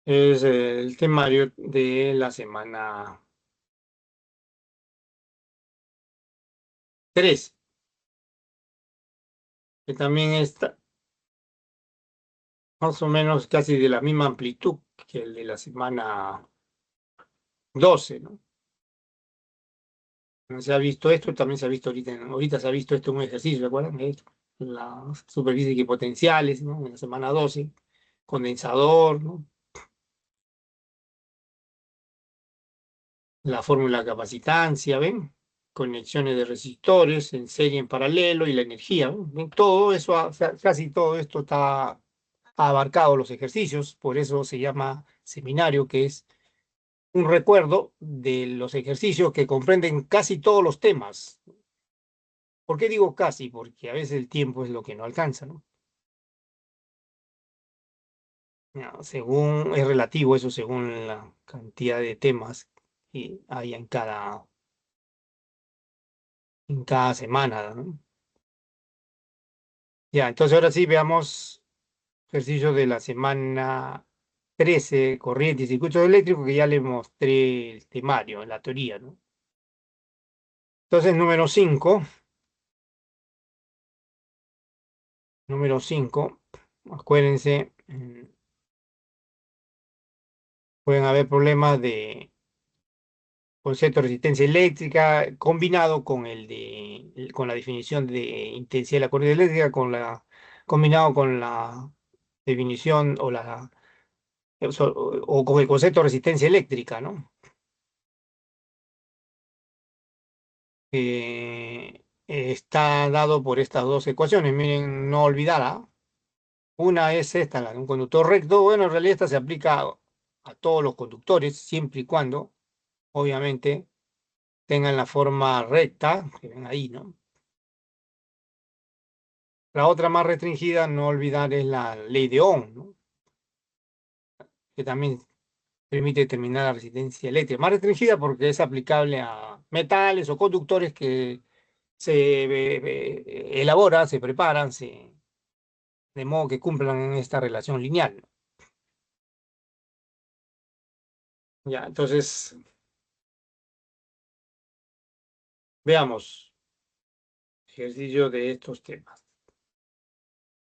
Es el temario de la semana 3, que también está más o menos casi de la misma amplitud que el de la semana 12, ¿no? No se ha visto esto, también se ha visto ahorita se ha visto esto en un ejercicio, ¿se acuerdan de esto? Las superficies equipotenciales, ¿no? En la semana 12, condensador, ¿no? la fórmula de capacitancia, ¿ven? Conexiones de resistores en serie en paralelo y la energía, ¿ven? Todo eso, casi todo esto está ha abarcado los ejercicios, por eso se llama seminario, que es un recuerdo de los ejercicios que comprenden casi todos los temas. ¿Por qué digo casi? Porque a veces el tiempo es lo que no alcanza, ¿no? Ya, según, es relativo eso según la cantidad de temas que hay en cada semana, ¿no? Ya, entonces ahora sí veamos ejercicios de la semana 13 corriente y circuitos eléctricos, que ya le mostré el temario en la teoría, ¿no? Entonces, número 5, acuérdense, pueden haber problemas de concepto de resistencia eléctrica combinado con con la definición de intensidad de la corriente eléctrica, combinado con la definición o con el concepto de resistencia eléctrica, ¿no? Está dado por estas dos ecuaciones. Miren, no olvidar, ¿ah? Una es esta, la de un conductor recto. Bueno, en realidad esta se aplica a todos los conductores, siempre y cuando, obviamente, tengan la forma recta, que ven ahí, ¿no? La otra más restringida, no olvidar, es la ley de Ohm, ¿no? Que también permite determinar la resistencia eléctrica. Más restringida porque es aplicable a metales o conductores que se elaboran, se preparan, de modo que cumplan esta relación lineal, ¿no? Ya, entonces, veamos ejercicio de estos temas.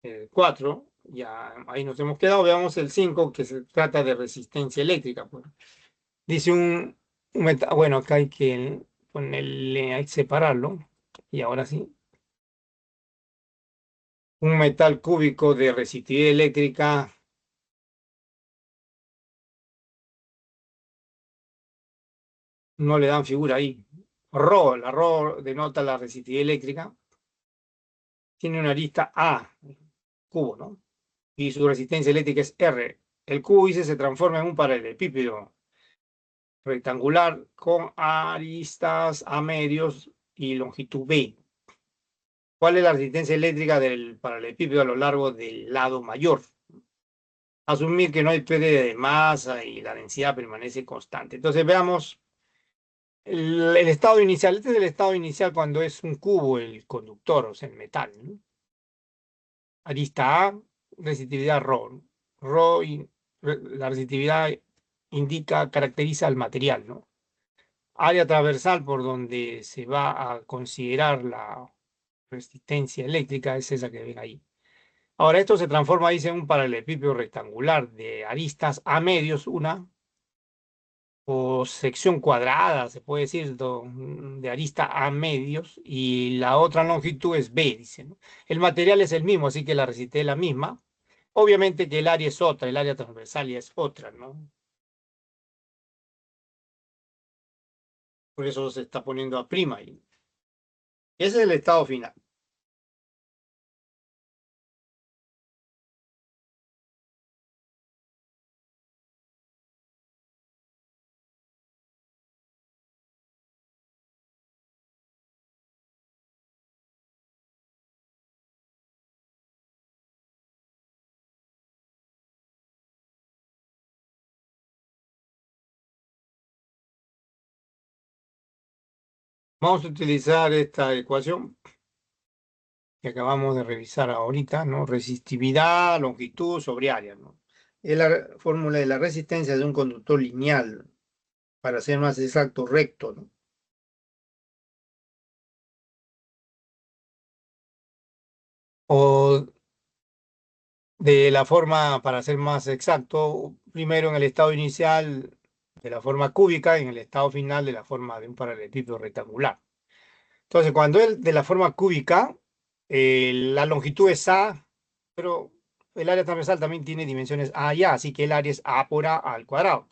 El 4, ya ahí nos hemos quedado. Veamos el 5, que se trata de resistencia eléctrica, pues. Dice bueno, acá hay que ponerle, hay que separarlo. Y ahora sí, un metal cúbico de resistividad eléctrica no le dan figura ahí. La Rho denota la resistividad eléctrica. Tiene una arista A, cubo, ¿no? Y su resistencia eléctrica es R. El cubo, dice, se transforma en un paralelepípedo rectangular con aristas a medios y longitud B. ¿Cuál es la resistencia eléctrica del paralelepípedo a lo largo del lado mayor? Asumir que no hay pérdida de masa y la densidad permanece constante. Entonces veamos el estado inicial. Este es el estado inicial cuando es un cubo el conductor, o sea, el metal, ¿no? Arista A, resistividad Rho. La resistividad caracteriza al material, ¿no? Área transversal por donde se va a considerar la resistencia eléctrica es esa que ven ahí. Ahora, esto se transforma, dice, en un paralelepípedo rectangular de aristas a medios, una, o sección cuadrada, se puede decir, de arista a medios, y la otra longitud es B, dice, ¿no? El material es el mismo, así que la resistencia es la misma. Obviamente que el área es otra, el área transversal ya es otra, ¿no? Por eso se está poniendo a prima ahí. Ese es el estado final. Vamos a utilizar esta ecuación que acabamos de revisar ahorita, ¿no? Resistividad, longitud sobre área, ¿no? Es la fórmula de la resistencia de un conductor lineal, para ser más exacto, recto, ¿no? O de la forma, para ser más exacto, primero en el estado inicial de la forma cúbica y en el estado final de la forma de un paralelepípedo rectangular. Entonces, cuando es de la forma cúbica, la longitud es A, pero el área transversal también tiene dimensiones A y A, así que el área es A por A al cuadrado.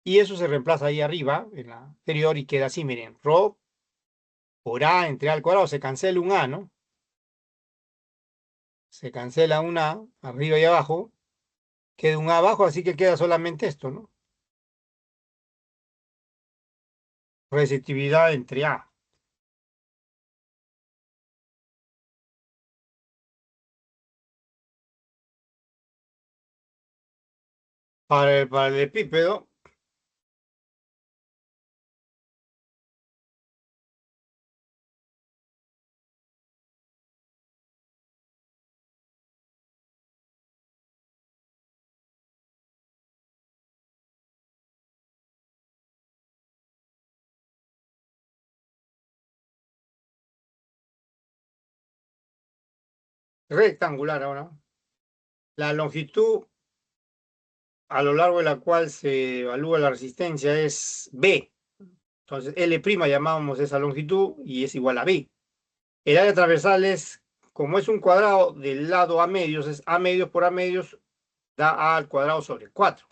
Y eso se reemplaza ahí arriba, en la anterior, y queda así, miren, Rho por A entre A al cuadrado, se cancela un A, ¿no? Se cancela un A, arriba y abajo, queda un A abajo, así que queda solamente esto, ¿no? Resistividad entre A. Para el paralelepípedo, rectangular ahora, la longitud a lo largo de la cual se evalúa la resistencia es B. Entonces, L' llamábamos esa longitud y es igual a B. El área transversal es, como es un cuadrado del lado A medios, es A medios por A medios, da A al cuadrado sobre 4.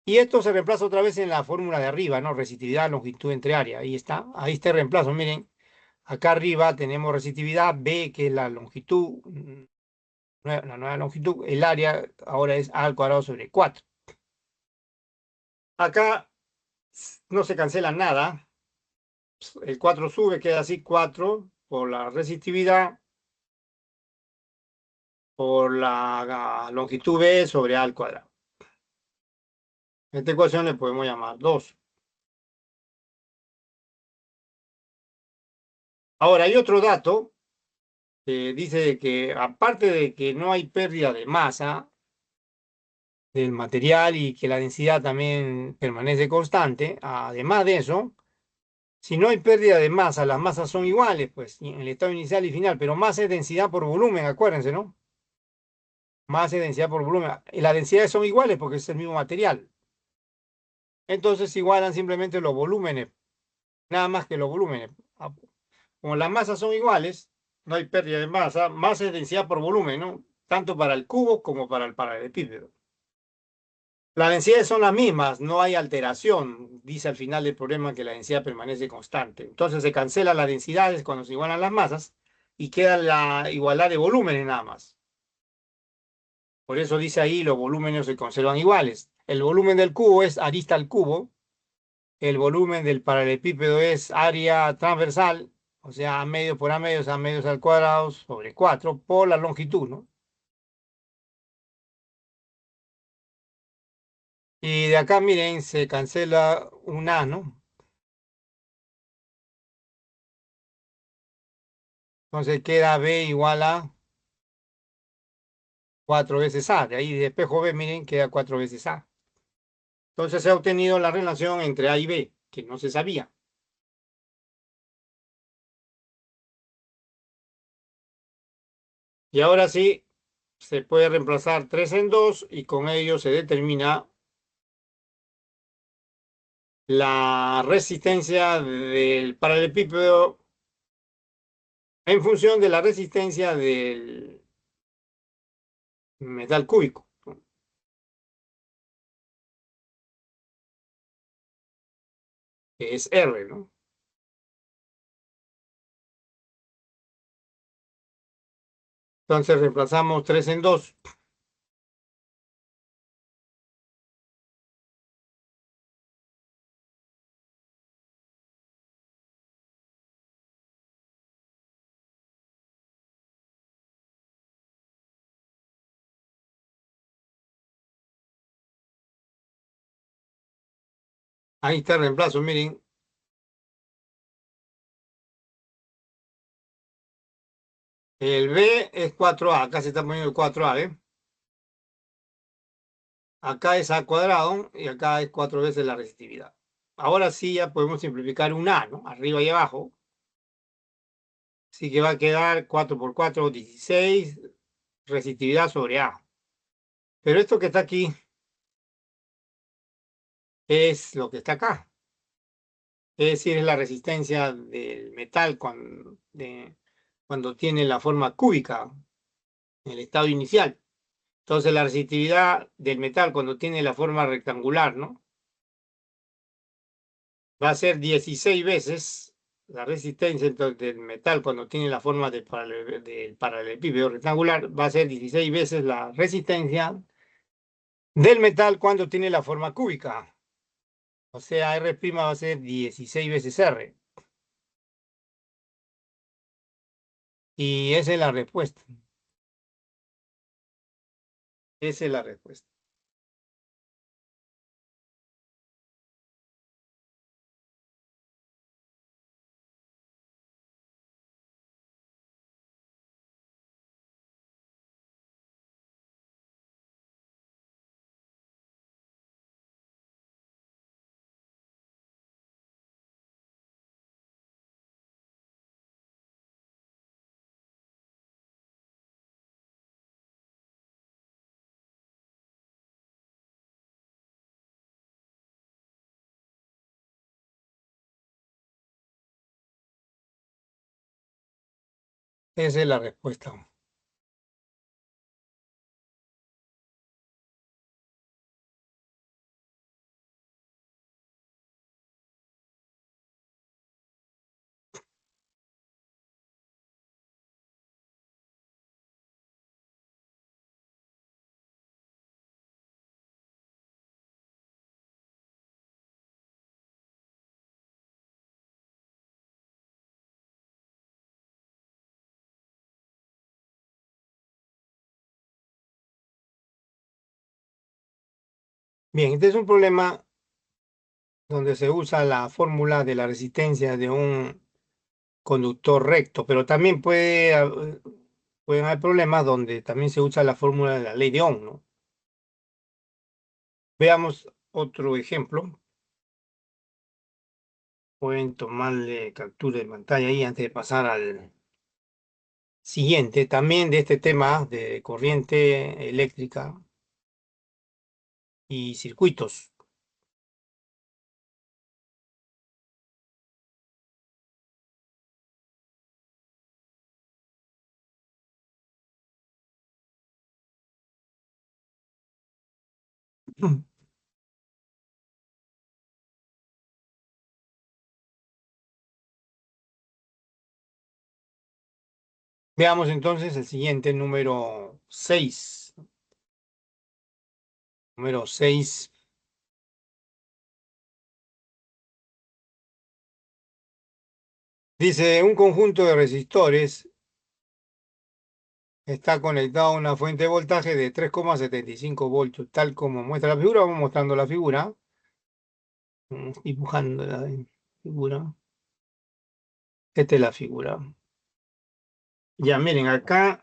Y esto se reemplaza otra vez en la fórmula de arriba, ¿no? Resistividad, longitud entre área. Ahí está el reemplazo. Miren, acá arriba tenemos resistividad B, que es la longitud, la nueva longitud. El área ahora es A al cuadrado sobre 4. Acá no se cancela nada. El 4 sube, queda así 4 por la resistividad, por la longitud B sobre A al cuadrado. Esta ecuación le podemos llamar 2. Ahora, hay otro dato que dice que aparte de que no hay pérdida de masa del material y que la densidad también permanece constante, además de eso, si no hay pérdida de masa, las masas son iguales, pues, en el estado inicial y final, pero masa es densidad por volumen, acuérdense, ¿no? Masa es densidad por volumen. Y las densidades son iguales porque es el mismo material. Entonces se igualan simplemente los volúmenes, nada más que los volúmenes. Como las masas son iguales, no hay pérdida de masa, masa es densidad por volumen, ¿no? Tanto para el cubo como para el paralelepípedo. Las densidades son las mismas, no hay alteración. Dice al final del problema que la densidad permanece constante. Entonces se cancelan las densidades cuando se igualan las masas y queda la igualdad de volúmenes nada más. Por eso dice ahí los volúmenes se conservan iguales. El volumen del cubo es arista al cubo. El volumen del paralelepípedo es área transversal, o sea, A medio por A medios al cuadrado sobre 4 por la longitud, ¿no? Y de acá, miren, se cancela un A, ¿no? Entonces queda B igual a 4 veces A. De ahí de espejo B, miren, queda 4 veces A. Entonces se ha obtenido la relación entre A y B, que no se sabía. Y ahora sí, se puede reemplazar 3 en 2 y con ello se determina la resistencia del paralelepípedo en función de la resistencia del metal cúbico, ¿no? Que es R, ¿no? Entonces reemplazamos 3 en 2. Ahí está el reemplazo, miren. El B es 4A, acá se está poniendo el 4A, ¿eh? Acá es A cuadrado y acá es 4 veces la resistividad. Ahora sí ya podemos simplificar un A, ¿no? Arriba y abajo. Así que va a quedar 4 por 4, 16, resistividad sobre A. Pero esto que está aquí es lo que está acá. Es decir, es la resistencia del metal cuando tiene la forma cúbica, en el estado inicial. Entonces, la resistividad del metal cuando tiene la forma rectangular, ¿no? va a ser 16 veces la resistencia del metal cuando tiene la forma del paralelepípedo rectangular, va a ser 16 veces la resistencia del metal cuando tiene la forma cúbica. O sea, R' va a ser 16 veces R. Y esa es la respuesta. Esa es la respuesta. Esa es la respuesta. Bien, este es un problema donde se usa la fórmula de la resistencia de un conductor recto, pero también pueden haber problemas donde también se usa la fórmula de la ley de Ohm, ¿no? Veamos otro ejemplo. Pueden tomarle captura de pantalla ahí antes de pasar al siguiente, también de este tema de corriente eléctrica y circuitos. Veamos entonces el siguiente, número 6. Número 6 dice, un conjunto de resistores está conectado a una fuente de voltaje de 3,75 voltios, tal como muestra la figura. Vamos mostrando la figura, dibujando la figura. Esta es la figura. Ya miren, acá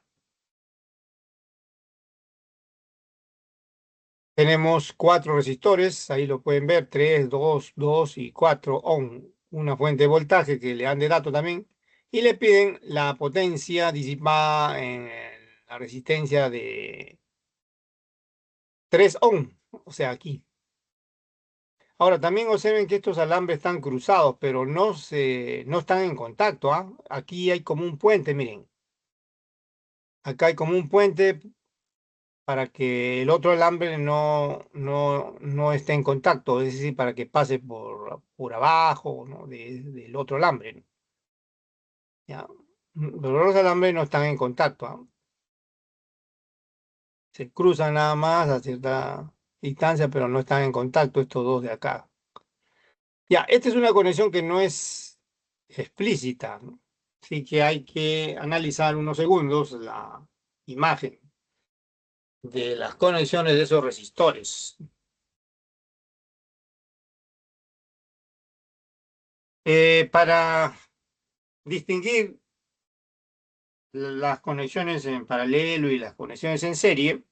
tenemos 4 resistores, ahí lo pueden ver, 3, 2, 2 y 4 ohm. Una fuente de voltaje que le dan de dato también. Y le piden la potencia disipada en la resistencia de 3 ohm, o sea, aquí. Ahora, también observen que estos alambres están cruzados, pero no están en contacto, ¿ah? Aquí hay como un puente, miren. Acá hay como un puente para que el otro alambre no esté en contacto, es decir, para que pase por abajo, ¿no? Del otro alambre, ¿no? ¿Ya? Pero los alambres no están en contacto, ¿ah? Se cruzan nada más a cierta distancia, pero no están en contacto estos dos de acá. Ya, esta es una conexión que no es explícita, ¿no? Así que hay que analizar unos segundos la imagen de las conexiones de esos resistores. Para distinguir las conexiones en paralelo y las conexiones en serie,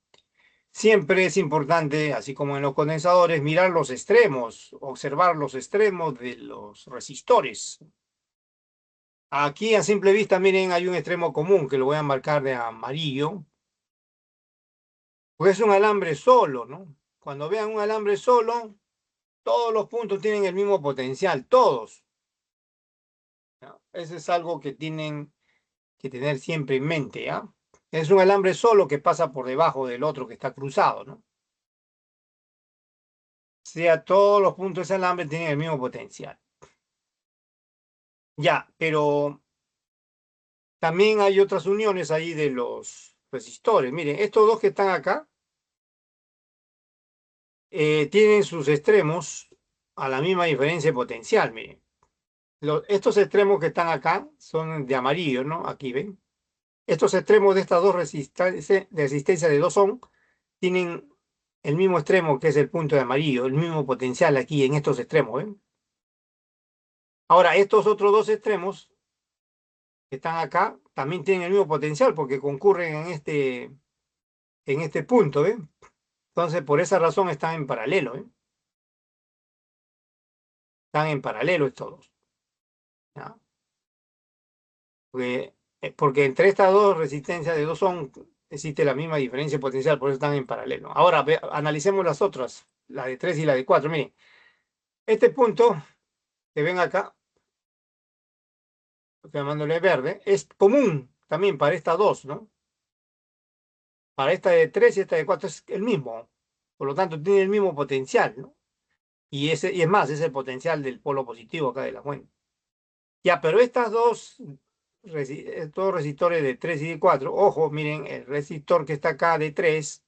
siempre es importante, así como en los condensadores, mirar los extremos, observar los extremos de los resistores. Aquí a simple vista, miren, hay un extremo común que lo voy a marcar de amarillo, pues es un alambre solo, ¿no? Cuando vean un alambre solo, todos los puntos tienen el mismo potencial, todos, ¿ya? Eso es algo que tienen que tener siempre en mente, ¿ya? Es un alambre solo que pasa por debajo del otro que está cruzado, ¿no? O sea, todos los puntos de ese alambre tienen el mismo potencial. Ya, pero también hay otras uniones ahí de los resistores. Miren, estos dos que están acá tienen sus extremos a la misma diferencia potencial. Miren, estos extremos que están acá son de amarillo, ¿no? Aquí ven. Estos extremos de estas dos resistencia de 2 ohm tienen el mismo extremo que es el punto de amarillo, el mismo potencial aquí en estos extremos, ¿ven? Ahora, estos otros dos extremos que están acá también tienen el mismo potencial porque concurren en este punto, ¿ven? Entonces, por esa razón están en paralelo, ¿ven? Están en paralelo estos dos, ¿ya? Porque entre estas dos resistencias de 2 ohm existe la misma diferencia potencial, por eso están en paralelo. Ahora, analicemos las otras, la de 3 y la de 4. Miren, este punto que ven acá, llamándole verde, es común también para estas dos, ¿no? Para esta de 3 y esta de 4 es el mismo. Por lo tanto, tiene el mismo potencial, ¿no? Y es más, es el potencial del polo positivo acá de la fuente. Ya, pero estas dos, estos resistores de 3 y de 4, ojo, miren, el resistor que está acá de 3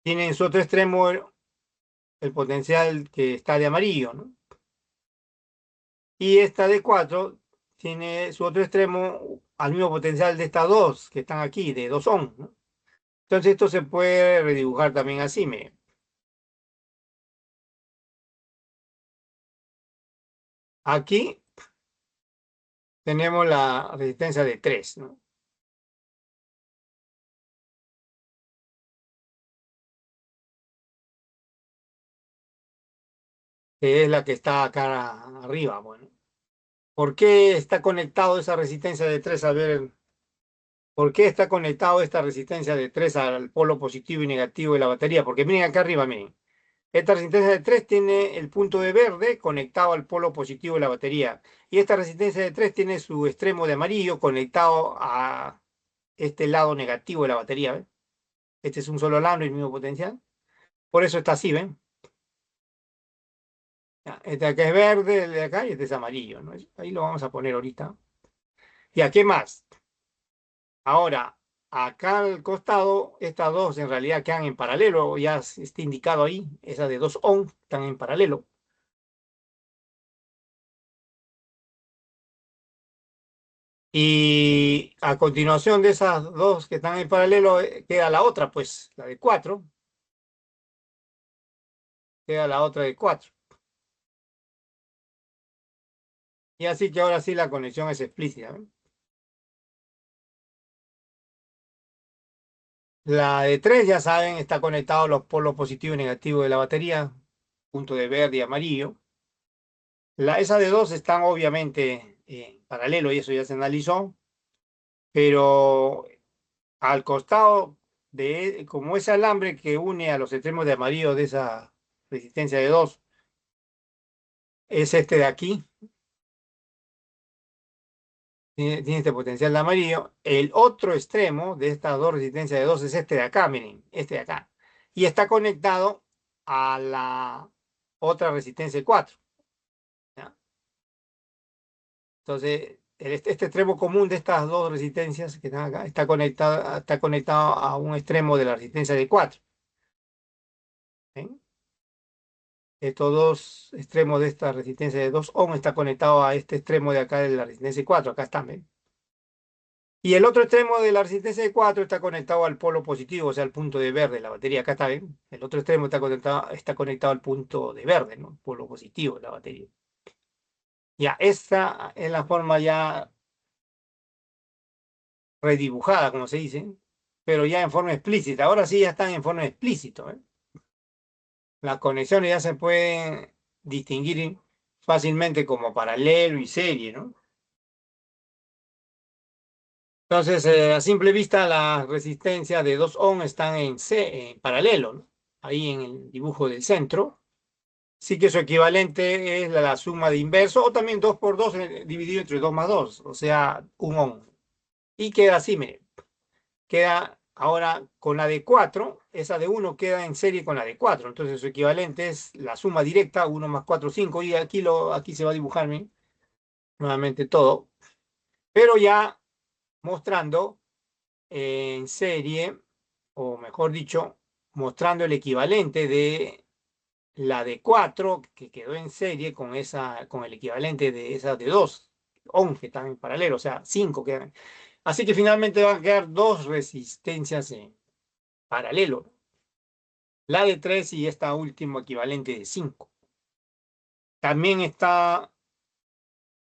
tiene en su otro extremo el potencial que está de amarillo, ¿no? Y esta de 4 tiene su otro extremo al mismo potencial de estas dos que están aquí, de 2 ohm, ¿no? Entonces esto se puede redibujar también así, miren. Aquí tenemos la resistencia de 3, ¿no? Que es la que está acá arriba, bueno. ¿Por qué está conectado esa resistencia de 3? A ver, ¿por qué está conectado esta resistencia de 3 al polo positivo y negativo de la batería? Porque miren acá arriba, miren. Esta resistencia de 3 tiene el punto de verde conectado al polo positivo de la batería. Y esta resistencia de 3 tiene su extremo de amarillo conectado a este lado negativo de la batería, ¿ven? Este es un solo lado y el mismo potencial. Por eso está así, ¿ven? Ya, este de acá es verde, el de acá, y este es amarillo, ¿no? Ahí lo vamos a poner ahorita. ¿Y a qué más? Ahora, acá al costado, estas dos en realidad quedan en paralelo, ya está indicado ahí, esas de 2 ohm están en paralelo. Y a continuación de esas dos que están en paralelo, queda la otra, pues, la de 4, queda la otra de 4. Y así que ahora sí la conexión es explícita, ¿ven? La de 3, ya saben, está conectado a los polos positivo y negativo de la batería, punto de verde y amarillo. Esa de 2 están obviamente en paralelo y eso ya se analizó, pero al costado como ese alambre que une a los extremos de amarillo de esa resistencia de 2 es este de aquí, tiene este potencial de amarillo. El otro extremo de estas dos resistencias de 2 es este de acá, miren, este de acá. Y está conectado a la otra resistencia de 4. ¿Ya? Entonces, este extremo común de estas dos resistencias que están acá está conectado a un extremo de la resistencia de 4. ¿Ven? Estos dos extremos de esta resistencia de 2 ohm está conectado a este extremo de acá de la resistencia de 4. Acá están, ¿ven? Y el otro extremo de la resistencia de 4 está conectado al polo positivo, o sea, al punto de verde. La batería acá está, ¿ven? El otro extremo está conectado al punto de verde, ¿no? Polo positivo de la batería. Ya, esta es la forma ya redibujada, como se dice, pero ya en forma explícita. Ahora sí ya están en forma explícita, ¿eh? Las conexiones ya se pueden distinguir fácilmente como paralelo y serie, ¿no? Entonces, a simple vista, las resistencias de 2 ohm están en paralelo, ¿no? Ahí en el dibujo del centro. Sí que su equivalente es la suma de inverso, o también 2 por 2 dividido entre 2 más 2, o sea, 1 ohm. Y queda así, mire, queda Ahora, con la de 4, esa de 1 queda en serie con la de 4. Entonces, su equivalente es la suma directa, 1 más 4, 5. Y aquí se va a dibujar nuevamente todo. Pero ya mostrando en serie, o mejor dicho, mostrando el equivalente de la de 4 que quedó en serie con el equivalente de esa de 2, 11 que están en paralelo, o sea, 5 quedan. Así que finalmente van a quedar dos resistencias en paralelo, la de 3 y esta última equivalente de 5. También está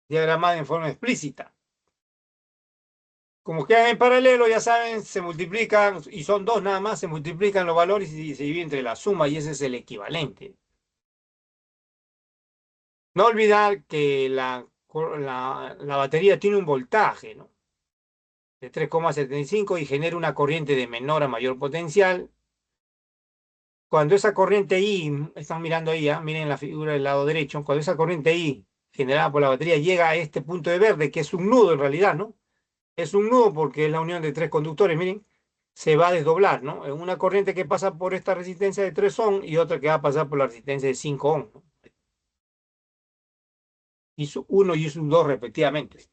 diagramada en forma explícita. Como quedan en paralelo, ya saben, se multiplican, y son dos nada más, se multiplican los valores y se divide entre la suma, y ese es el equivalente. No olvidar que la batería tiene un voltaje, ¿no?, de 3,75 y genera una corriente de menor a mayor potencial. Cuando esa corriente I, están mirando ahí, miren la figura del lado derecho, cuando esa corriente I generada por la batería llega a este punto de verde, que es un nudo en realidad, ¿no? Es un nudo porque es la unión de tres conductores, miren, se va a desdoblar, ¿no? En una corriente que pasa por esta resistencia de 3 ohm y otra que va a pasar por la resistencia de 5 ohm, ¿no? ISO 1 y ISO 2 respectivamente.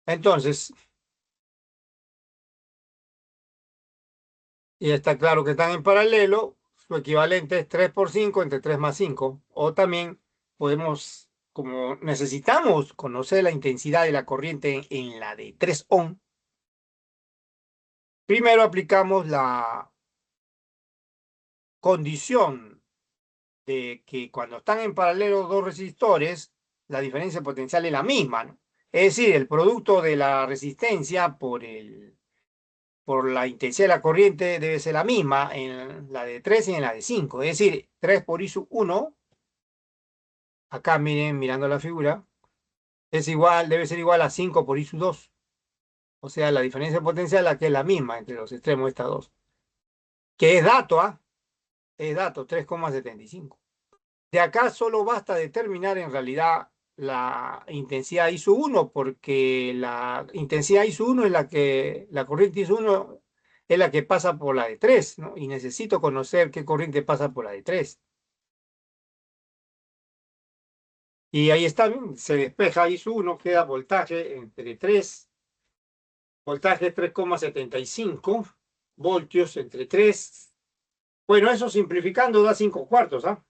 Entonces, y está claro que están en paralelo, su equivalente es 3 por 5 entre 3 más 5. O también podemos, como necesitamos conocer la intensidad de la corriente en la de 3 ohm, primero aplicamos la condición de que cuando están en paralelo dos resistores, la diferencia potencial es la misma, ¿no? Es decir, el producto de la resistencia por la intensidad de la corriente debe ser la misma en la de 3 y en la de 5. Es decir, 3 por I sub 1, acá miren, mirando la figura, debe ser igual a 5 por I sub 2. O sea, la diferencia potencial la que es la misma entre los extremos de estas dos. Que es dato, ¿ah? Es dato, 3,75. De acá solo basta determinar en realidad la intensidad I sub 1, porque la intensidad I sub 1 es la corriente I sub 1 es la que pasa por la de 3, ¿no? Y necesito conocer qué corriente pasa por la de 3. Y ahí está, se despeja I sub 1, queda voltaje entre 3, voltaje 3,75 voltios entre 3. Bueno, eso simplificando da 5 cuartos, ¿ah?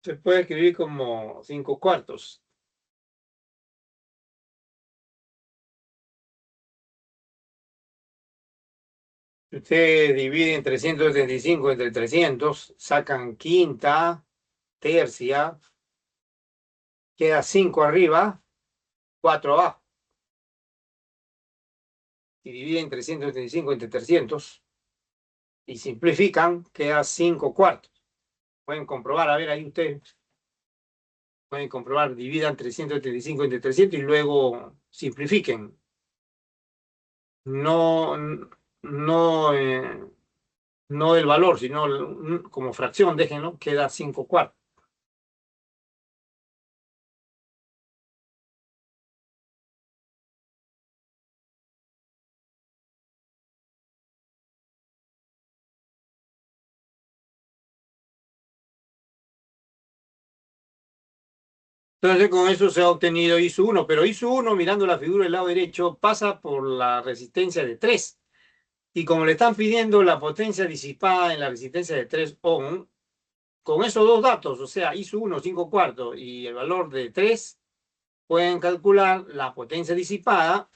Se puede escribir como 5 cuartos. Si usted divide en 375 entre 300, sacan quinta, tercia, queda 5 arriba, 4 abajo. Y dividen 375 entre 300 y simplifican, queda 5 cuartos. Pueden comprobar, a ver, ahí ustedes pueden comprobar, dividan 375 entre 300 y luego simplifiquen. No, no, no el valor, sino como fracción, déjenlo, queda 5 cuartos. Entonces con eso se ha obtenido I sub 1, pero I sub 1, mirando la figura del lado derecho, pasa por la resistencia de 3. Y como le están pidiendo la potencia disipada en la resistencia de 3 ohm, con esos dos datos, o sea, I sub 1, 5 cuartos, y el valor de 3, pueden calcular la potencia disipada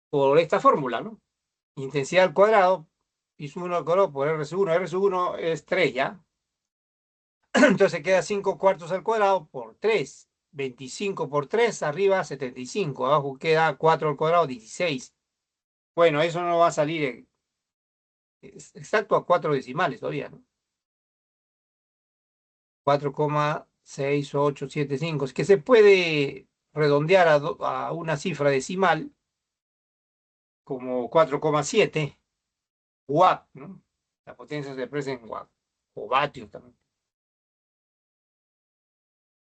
por esta fórmula, ¿no? Intensidad al cuadrado, I sub 1 al cuadrado por R sub 1. R sub 1 es 3, ¿ya? Entonces queda 5 cuartos al cuadrado por 3. 25 por 3, arriba 75. Abajo queda 4 al cuadrado, 16. Bueno, eso no va a salir exacto a 4 decimales todavía, ¿no? 4,6875. Es que se puede redondear a una cifra decimal como 4,7 watt, ¿no? La potencia se expresa en watt o vatios también.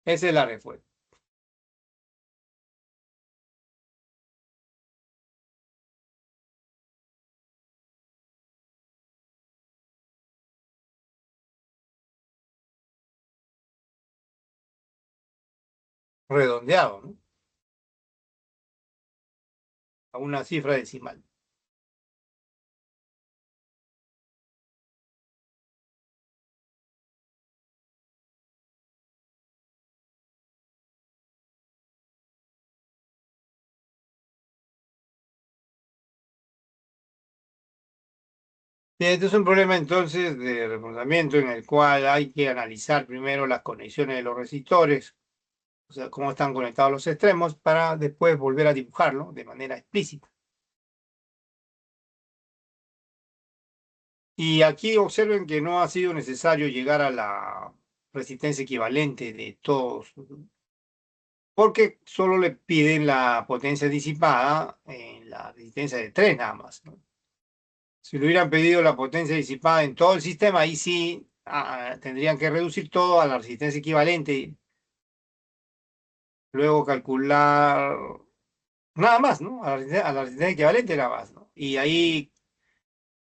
Esa es la respuesta. Redondeado, ¿no? A una cifra decimal. Bien, este es un problema entonces de reforzamiento en el cual hay que analizar primero las conexiones de los resistores, o sea, cómo están conectados los extremos, para después volver a dibujarlo de manera explícita. Y aquí observen que no ha sido necesario llegar a la resistencia equivalente de todos, porque solo le piden la potencia disipada en la resistencia de 3 nada más, ¿no? Si le hubieran pedido la potencia disipada en todo el sistema, ahí sí tendrían que reducir todo a la resistencia equivalente, luego calcular nada más, ¿no? A la resistencia equivalente nada más, ¿no? Y ahí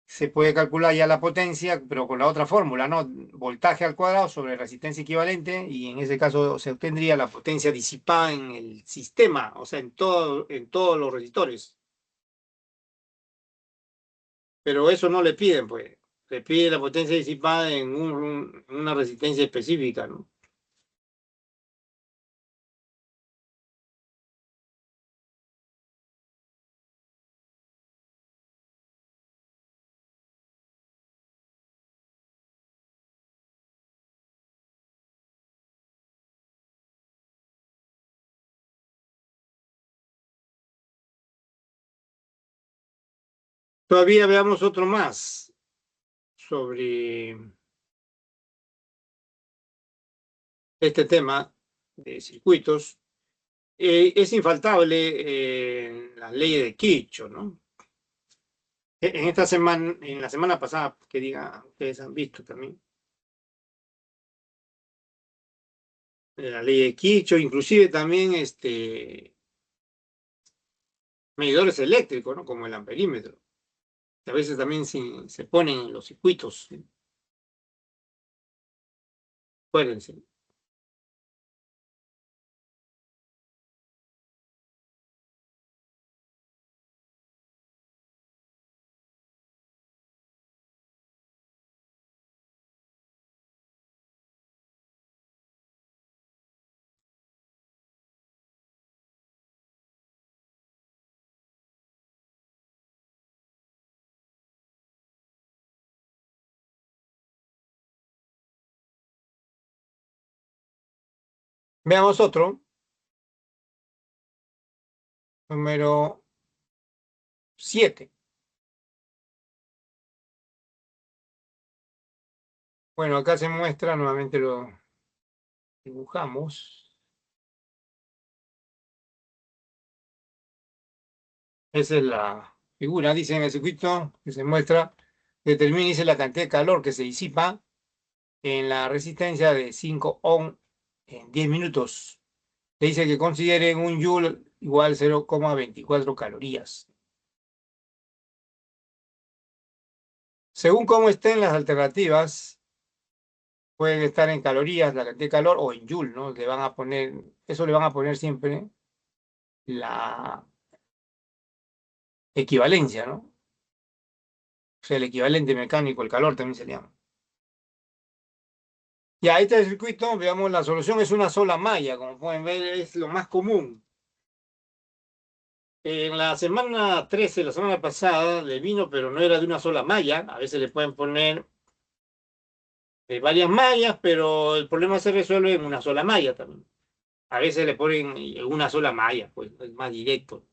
se puede calcular ya la potencia, pero con la otra fórmula, ¿no? Voltaje al cuadrado sobre resistencia equivalente, y en ese caso se obtendría la potencia disipada en el sistema, o sea, en todos los resistores. Pero eso no le piden, pues. Le piden la potencia disipada en una resistencia específica, ¿no? Todavía veamos otro más sobre este tema de circuitos. Es infaltable la ley de Kirchhoff, ¿no? En esta semana, en la semana pasada, que diga, ustedes han visto también, la ley de Kirchhoff, inclusive también medidores eléctricos, ¿no? Como el amperímetro, que a veces también se ponen en los circuitos, ¿sí? Acuérdense. Veamos otro, número 7. Bueno, acá se muestra, nuevamente lo dibujamos. Esa es la figura, dice en el circuito que se muestra, determina, dice la cantidad de calor que se disipa en la resistencia de 5 ohm en 10 minutos. Le dice que consideren un joule igual 0,24 calorías. Según cómo estén las alternativas, pueden estar en calorías, la cantidad de calor, o en joule, ¿no? Le van a poner, eso le van a poner siempre la equivalencia, ¿no? O sea, el equivalente mecánico, el calor también se llama. Ya, este es el circuito, veamos, la solución es una sola malla, como pueden ver, es lo más común. En la semana 13, la semana pasada, le vino, pero no era de una sola malla. A veces le pueden poner varias mallas, pero el problema se resuelve en una sola malla también. A veces le ponen una sola malla, pues es más directo.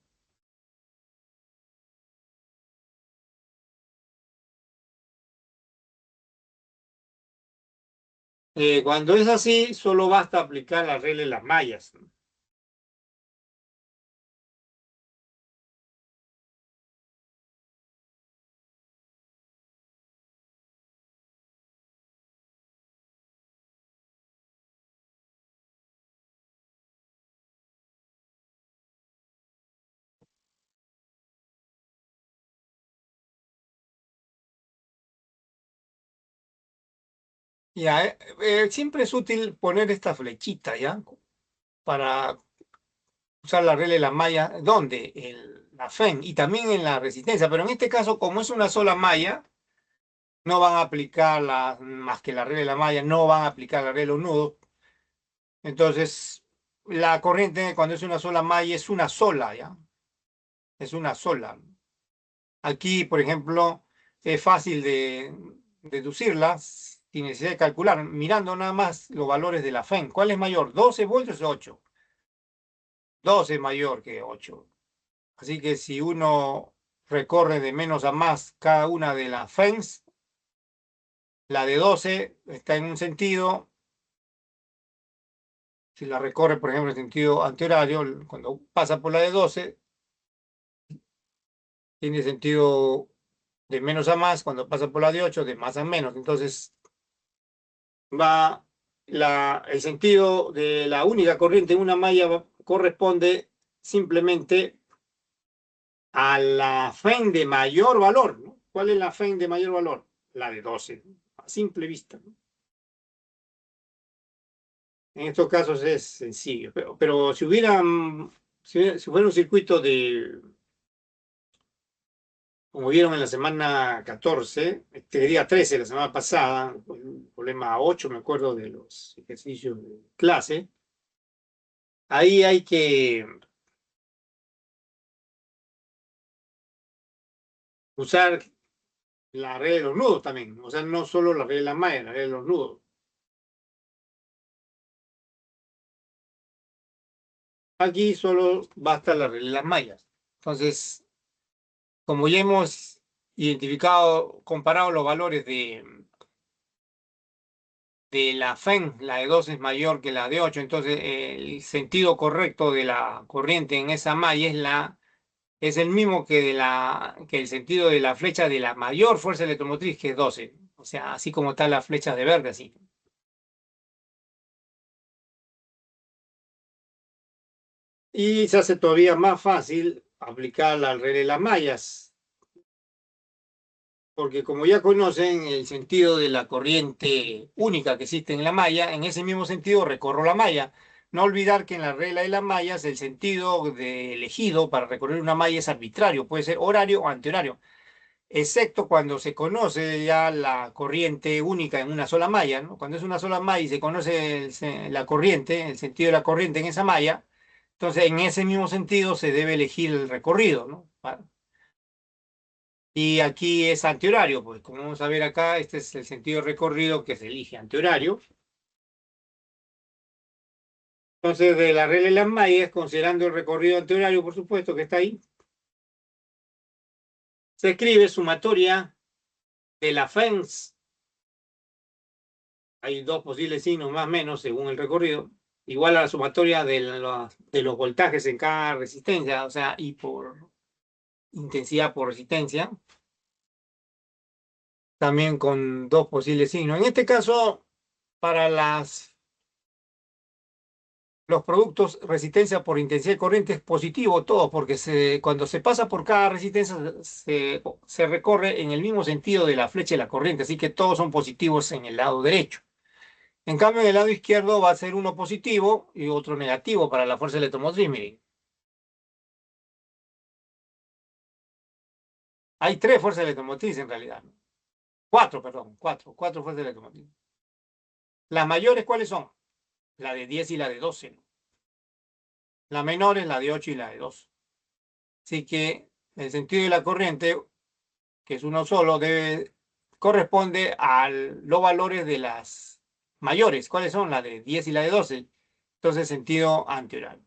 Cuando es así, solo basta aplicar la regla de las mallas, ¿no? Ya, siempre es útil poner esta flechita, ¿ya? Para usar la regla de la malla, ¿dónde? En la FEN y también en la resistencia, pero en este caso, como es una sola malla, no van a aplicar más que la regla de la malla, no van a aplicar la regla de los nudos. Entonces, la corriente cuando es una sola malla es una sola, ¿ya? Es una sola. Aquí, por ejemplo, es fácil de deducirla sin necesidad de calcular, mirando nada más los valores de la FEN. ¿Cuál es mayor? ¿12 voltios o 8? 12 es mayor que 8. Así que si uno recorre de menos a más cada una de las FENs, la de 12 está en un sentido, si la recorre, por ejemplo, en sentido antihorario, cuando pasa por la de 12, tiene sentido de menos a más, cuando pasa por la de 8, de más a menos. Entonces va el sentido de la única corriente en una malla corresponde simplemente a la FEN de mayor valor, ¿no? ¿Cuál es la FEN de mayor valor? La de 12, ¿no? A simple vista, ¿no? En estos casos es sencillo, pero si fuera un circuito de, como vieron en la semana 14, este día 13, la semana pasada, el problema 8, me acuerdo de los ejercicios de clase, ahí hay que usar la regla de los nudos también, o sea, no solo la regla de la malla, la regla de los nudos. Aquí solo basta la regla de las mallas. Entonces, como ya hemos identificado, comparado los valores de la FEN, la de 2 es mayor que la de 8, entonces el sentido correcto de la corriente en esa malla es el mismo que el sentido de la flecha de la mayor fuerza electromotriz, que es 12. O sea, así como está la flecha de verde, así. Y se hace todavía más fácil aplicar la regla de las mallas, porque como ya conocen el sentido de la corriente única que existe en la malla, en ese mismo sentido recorro la malla. No olvidar que en la regla de las mallas el sentido elegido para recorrer una malla es arbitrario, puede ser horario o antihorario, excepto cuando se conoce ya la corriente única en una sola malla, ¿no? Cuando es una sola malla y se conoce la corriente, el sentido de la corriente en esa malla, entonces en ese mismo sentido se debe elegir el recorrido, ¿no? Y aquí es antihorario, pues como vamos a ver acá, este es el sentido recorrido que se elige antihorario. Entonces, de la regla de las mallas, considerando el recorrido antihorario, por supuesto, que está ahí, se escribe sumatoria de la FENS. Hay dos posibles signos más o menos según el recorrido, igual a la sumatoria de los voltajes en cada resistencia, o sea, y por intensidad por resistencia, también con dos posibles signos. En este caso, para los productos resistencia por intensidad de corriente es positivo todo, porque cuando se pasa por cada resistencia se recorre en el mismo sentido de la flecha de la corriente, así que todos son positivos en el lado derecho. En cambio, en el lado izquierdo va a ser uno positivo y otro negativo para la fuerza electromotriz. Miren, hay tres fuerzas electromotrices en realidad, ¿no? Cuatro, perdón, cuatro fuerzas electromotrices. Las mayores, ¿cuáles son? La de 10 y la de 12, ¿no? La menor es la de 8 y la de 2. Así que el sentido de la corriente, que es uno solo, corresponde a los valores de las mayores. ¿Cuáles son? La de 10 y la de 12. Entonces, sentido antihorario.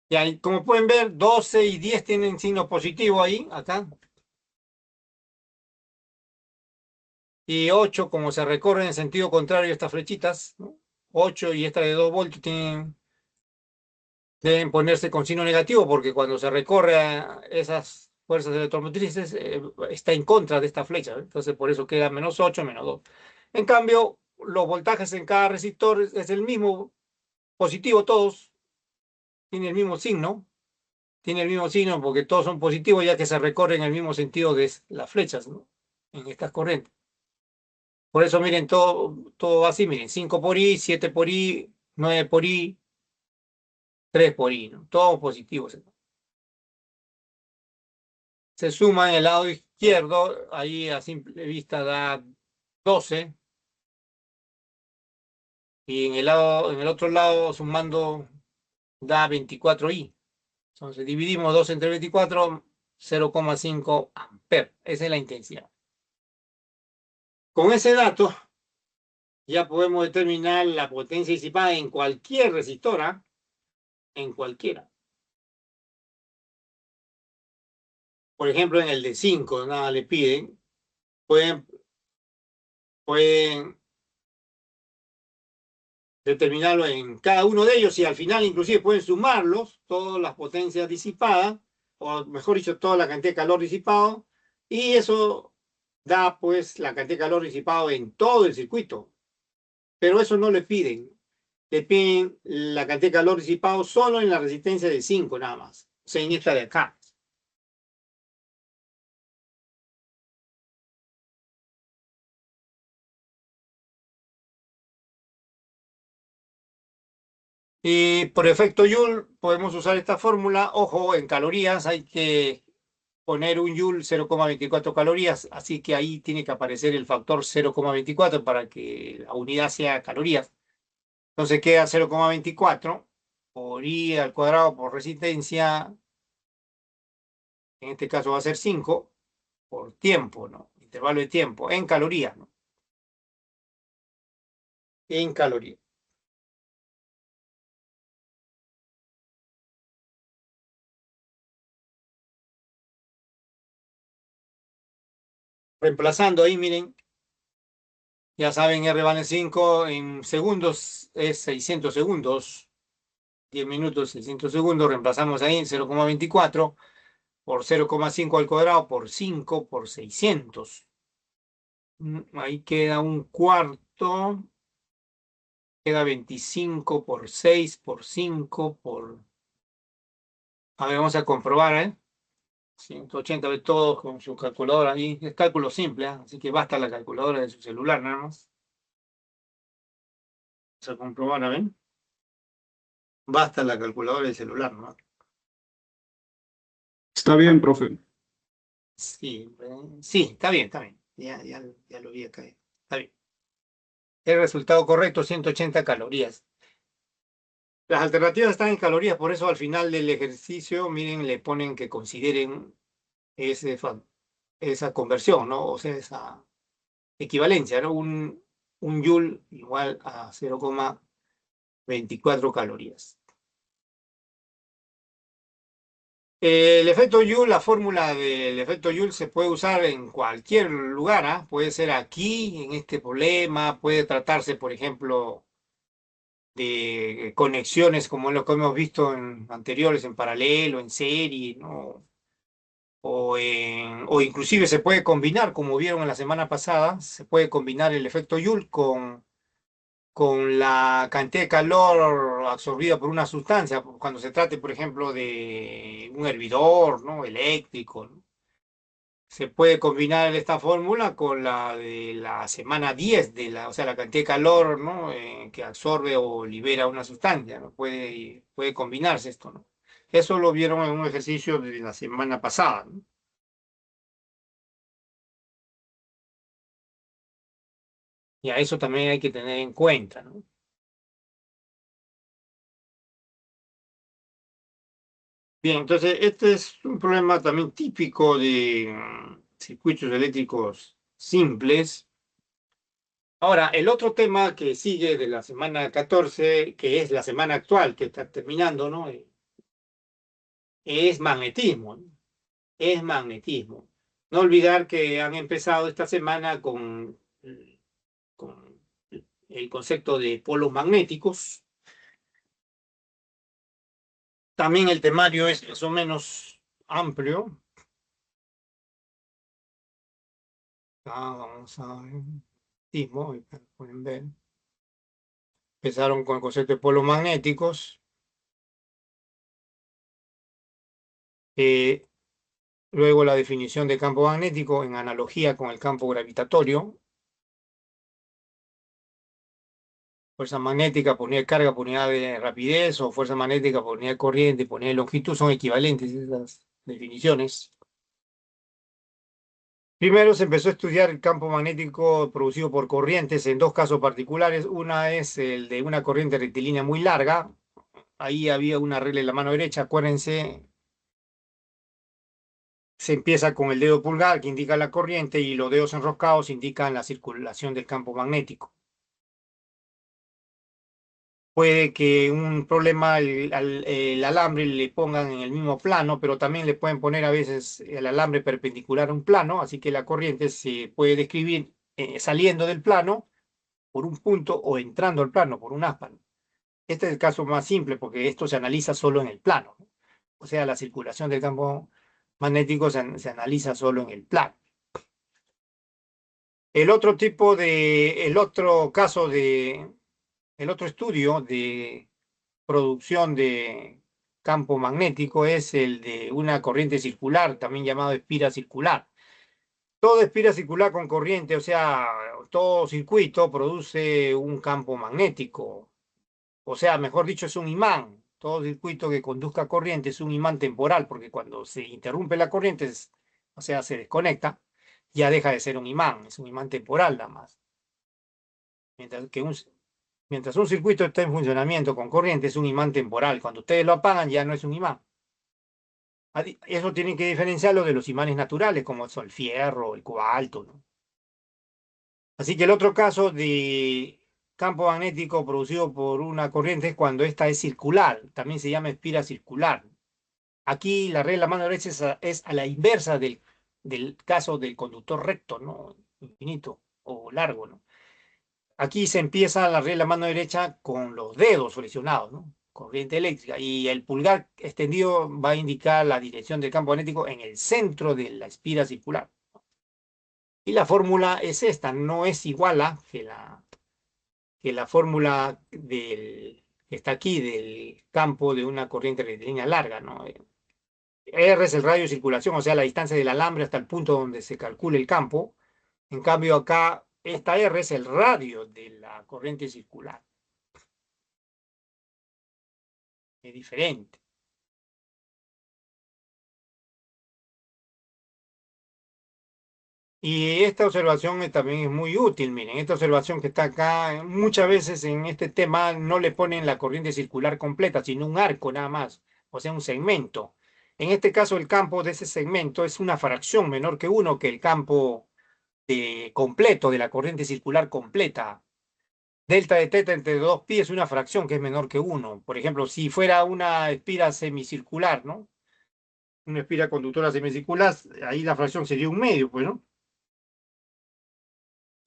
Y ahí, como pueden ver, 12 y 10 tienen signo positivo ahí, acá. Y 8, como se recorren en sentido contrario estas flechitas, ¿no? 8 y esta de 2 voltios deben ponerse con signo negativo porque cuando se recorre a esas fuerzas electromotrices está en contra de esta flecha, ¿no? Entonces por eso queda -8, -2. En cambio, los voltajes en cada resistor es el mismo, positivo todos, tiene el mismo signo, porque todos son positivos ya que se recorren en el mismo sentido de las flechas, ¿no? En estas corrientes. Por eso miren, todo así, miren, 5 por I, 7 por I, 9 por I, 3 por I, ¿no? Todos positivos. Se suma en el lado izquierdo, ahí a simple vista da 12, y en el otro lado sumando da 24I. Entonces dividimos 2 entre 24, 0,5 amperes. Esa es la intensidad. Con ese dato ya podemos determinar la potencia disipada en cualquier resistora, en cualquiera. Por ejemplo, en el de 5, nada le piden, pueden determinarlo en cada uno de ellos y al final inclusive pueden sumarlos, todas las potencias disipadas, o mejor dicho, toda la cantidad de calor disipado, y eso da pues la cantidad de calor disipado en todo el circuito. Pero eso no le piden la cantidad de calor disipado solo en la resistencia de 5 nada más, o sea, en esta de acá. Y por efecto Joule podemos usar esta fórmula. Ojo, en calorías hay que poner un Joule 0,24 calorías, así que ahí tiene que aparecer el factor 0,24 para que la unidad sea calorías. Entonces queda 0,24 por I al cuadrado por resistencia, en este caso va a ser 5 por tiempo, ¿no? Intervalo de tiempo, en calorías, ¿no? En calorías. Reemplazando ahí, miren, ya saben, R vale 5 en segundos, es 600 segundos, 10 minutos, 600 segundos, reemplazamos ahí en 0,24 por 0,5 al cuadrado por 5 por 600. Ahí queda un cuarto, queda 25 por 6 por 5 por... A ver, vamos a comprobar, ¿eh? 180 de todos con su calculadora ahí. Es cálculo simple, ¿eh? Así que basta la calculadora de su celular nada más. Vamos a comprobar, a ver. Basta la calculadora del celular, ¿no? Está bien, profe. Sí, sí, está bien, está bien. Ya lo vi acá. Está bien. El resultado correcto, 180 calorías. Las alternativas están en calorías, por eso al final del ejercicio, miren, le ponen que consideren esa conversión, ¿no? O sea, esa equivalencia, ¿no? Un joule igual a 0,24 calorías. El efecto Joule, la fórmula del efecto Joule se puede usar en cualquier lugar, ¿ah? Puede ser aquí, en este problema, puede tratarse, por ejemplo, de conexiones como lo que hemos visto en anteriores, en paralelo, en serie, ¿no? O inclusive se puede combinar, como vieron en la semana pasada, se puede combinar el efecto Joule con la cantidad de calor absorbida por una sustancia, cuando se trate, por ejemplo, de un hervidor, ¿no? Eléctrico, ¿no? Se puede combinar esta fórmula con la de la semana 10 o sea, la cantidad de calor, ¿no? Que absorbe o libera una sustancia, ¿no? Puede combinarse esto, ¿no? Eso lo vieron en un ejercicio de la semana pasada, ¿no? Y a eso también hay que tener en cuenta, ¿no? Bien, entonces este es un problema también típico de circuitos eléctricos simples. Ahora, el otro tema que sigue de la semana 14, que es la semana actual que está terminando, ¿no? Es magnetismo, ¿no? Es magnetismo. No olvidar que han empezado esta semana con con el concepto de polos magnéticos. También el temario es más o menos amplio. Vamos a ver. Sismo, pueden ver. Empezaron con el concepto de polos magnéticos. eh, Luego la definición de campo magnético en analogía con el campo gravitatorio. Fuerza magnética por unidad de carga, por unidad de rapidez, o fuerza magnética por unidad de corriente, por unidad de longitud, son equivalentes esas definiciones. Primero se empezó a estudiar el campo magnético producido por corrientes en dos casos particulares. Una es el de una corriente rectilínea muy larga. Ahí había una regla en la mano derecha, acuérdense, se empieza con el dedo pulgar que indica la corriente y los dedos enroscados indican la circulación del campo magnético. Puede que un problema el alambre le pongan en el mismo plano, pero también le pueden poner a veces el alambre perpendicular a un plano, así que la corriente se puede describir saliendo del plano por un punto o entrando al plano por un aspa. Este es el caso más simple porque esto se analiza solo en el plano, ¿no? O sea, la circulación del campo magnético se analiza solo en el plano. El otro caso el otro estudio de producción de campo magnético es el de una corriente circular, también llamado espira circular. Toda espira circular con corriente, o sea, todo circuito produce un campo magnético. O sea, mejor dicho, es un imán. Todo circuito que conduzca corriente es un imán temporal, porque cuando se interrumpe la corriente, o sea, se desconecta, ya deja de ser un imán, es un imán temporal nada más. Mientras que mientras un circuito está en funcionamiento con corriente, es un imán temporal. Cuando ustedes lo apagan, ya no es un imán. Eso tienen que diferenciarlo de los imanes naturales, como son el fierro, el cobalto, ¿no? Así que el otro caso de campo magnético producido por una corriente es cuando esta es circular, también se llama espira circular. Aquí la regla mano derecha es a la inversa del caso del conductor recto, ¿no? Infinito o largo, ¿no? Aquí se empieza la regla mano derecha con los dedos flexionados, ¿no? Corriente eléctrica. Y el pulgar extendido va a indicar la dirección del campo magnético en el centro de la espira circular. Y la fórmula es esta, no es igual a que la fórmula que está aquí del campo de una corriente rectilínea larga, ¿no? R es el radio de circulación, o sea, la distancia del alambre hasta el punto donde se calcula el campo. En cambio, acá, esta R es el radio de la corriente circular. Es diferente. Y esta observación también es muy útil. Miren, esta observación que está acá, muchas veces en este tema no le ponen la corriente circular completa, sino un arco nada más, o sea, un segmento. En este caso, el campo de ese segmento es una fracción menor que uno, que el campo completo de la corriente circular completa. Delta de teta entre dos pi es una fracción que es menor que uno. Por ejemplo, si fuera una espira semicircular, ¿no? Una espira conductora semicircular, ahí la fracción sería un medio, pues, ¿no?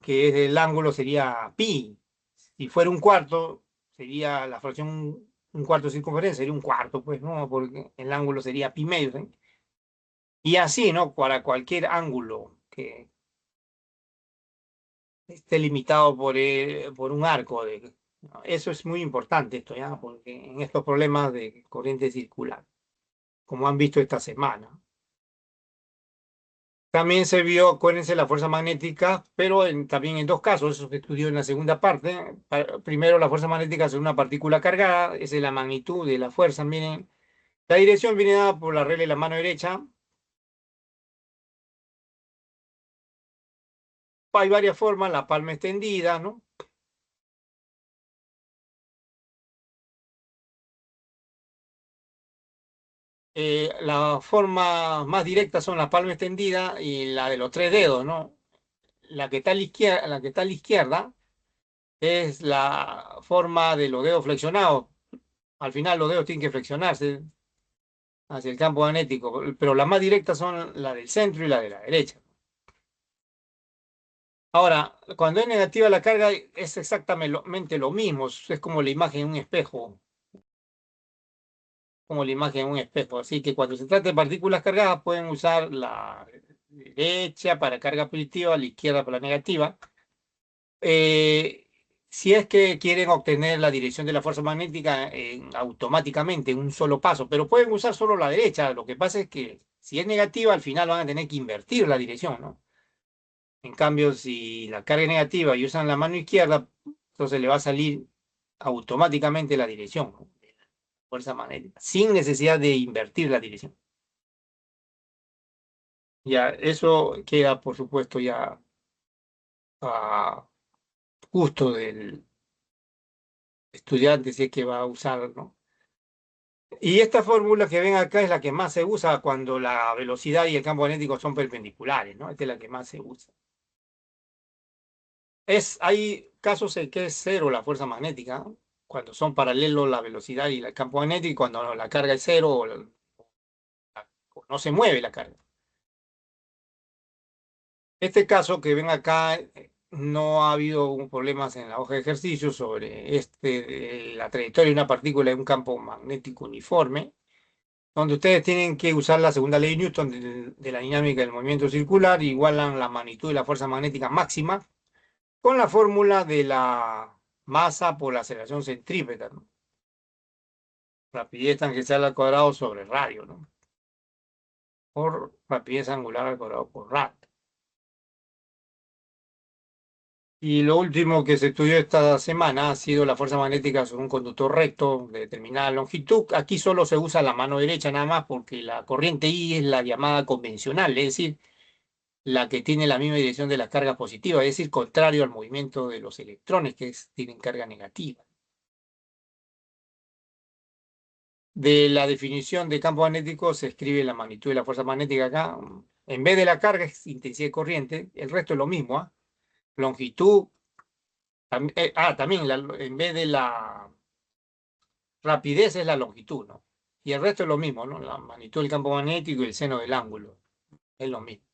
Que el ángulo sería pi. Si fuera un cuarto, sería la fracción un cuarto de circunferencia, sería un cuarto, pues, ¿no? Porque el ángulo sería pi medio, ¿sí? Y así, ¿no? Para cualquier ángulo que esté limitado por un arco. ¿No? Eso es muy importante esto, ¿ya? Porque en estos problemas de corriente circular, como han visto esta semana. También se vio, acuérdense, la fuerza magnética, pero también en dos casos, eso se estudió en la segunda parte. Primero, la fuerza magnética sobre una partícula cargada, esa es la magnitud de la fuerza. Miren, la dirección viene dada por la regla de la mano derecha. Hay varias formas, la palma extendida, ¿no? La forma más directa son la palma extendida y la de los tres dedos, ¿no? La que está a la izquierda, la que está a la izquierda es la forma de los dedos flexionados. Al final los dedos tienen que flexionarse hacia el campo magnético, pero las más directas son la del centro y la de la derecha. Ahora, cuando es negativa la carga es exactamente lo mismo, es como la imagen en un espejo, como la imagen en un espejo. Así que cuando se trata de partículas cargadas pueden usar la derecha para carga positiva, la izquierda para la negativa. Eh, si es que quieren obtener la dirección de la fuerza magnética automáticamente en un solo paso, pero pueden usar solo la derecha. Lo que pasa es que si es negativa, al final van a tener que invertir la dirección, ¿no? En cambio, si la carga es negativa y usan la mano izquierda, entonces le va a salir automáticamente la dirección, ¿no? De la fuerza magnética, sin necesidad de invertir la dirección. Ya, eso queda, por supuesto, ya a gusto del estudiante si es que va a usar, ¿no? Y esta fórmula que ven acá es la que más se usa cuando la velocidad y el campo magnético son perpendiculares, ¿no? Esta es la que más se usa. Hay casos en que es cero la fuerza magnética, ¿no? Cuando son paralelos la velocidad y el campo magnético, y cuando la carga es cero o no se mueve la carga. Este caso que ven acá, no ha habido problemas en la hoja de ejercicio sobre la trayectoria de una partícula en un campo magnético uniforme, donde ustedes tienen que usar la segunda ley de Newton de la dinámica del movimiento circular, igualan la magnitud de la fuerza magnética máxima con la fórmula de la masa por la aceleración centrípeta, ¿no? Rapidez tangencial al cuadrado sobre radio, ¿no? Por rapidez angular al cuadrado por rad. Y lo último que se estudió esta semana ha sido la fuerza magnética sobre un conductor recto de determinada longitud. Aquí solo se usa la mano derecha nada más porque la corriente I es la llamada convencional, es decir, la que tiene la misma dirección de la carga positiva, es decir, contrario al movimiento de los electrones tienen carga negativa. De la definición de campo magnético se escribe la magnitud de la fuerza magnética acá. En vez de la carga es intensidad de corriente, el resto es lo mismo, ¿ah? Longitud, también en vez de la rapidez es la longitud, ¿no? Y el resto es lo mismo, ¿no? La magnitud del campo magnético y el seno del ángulo, es lo mismo.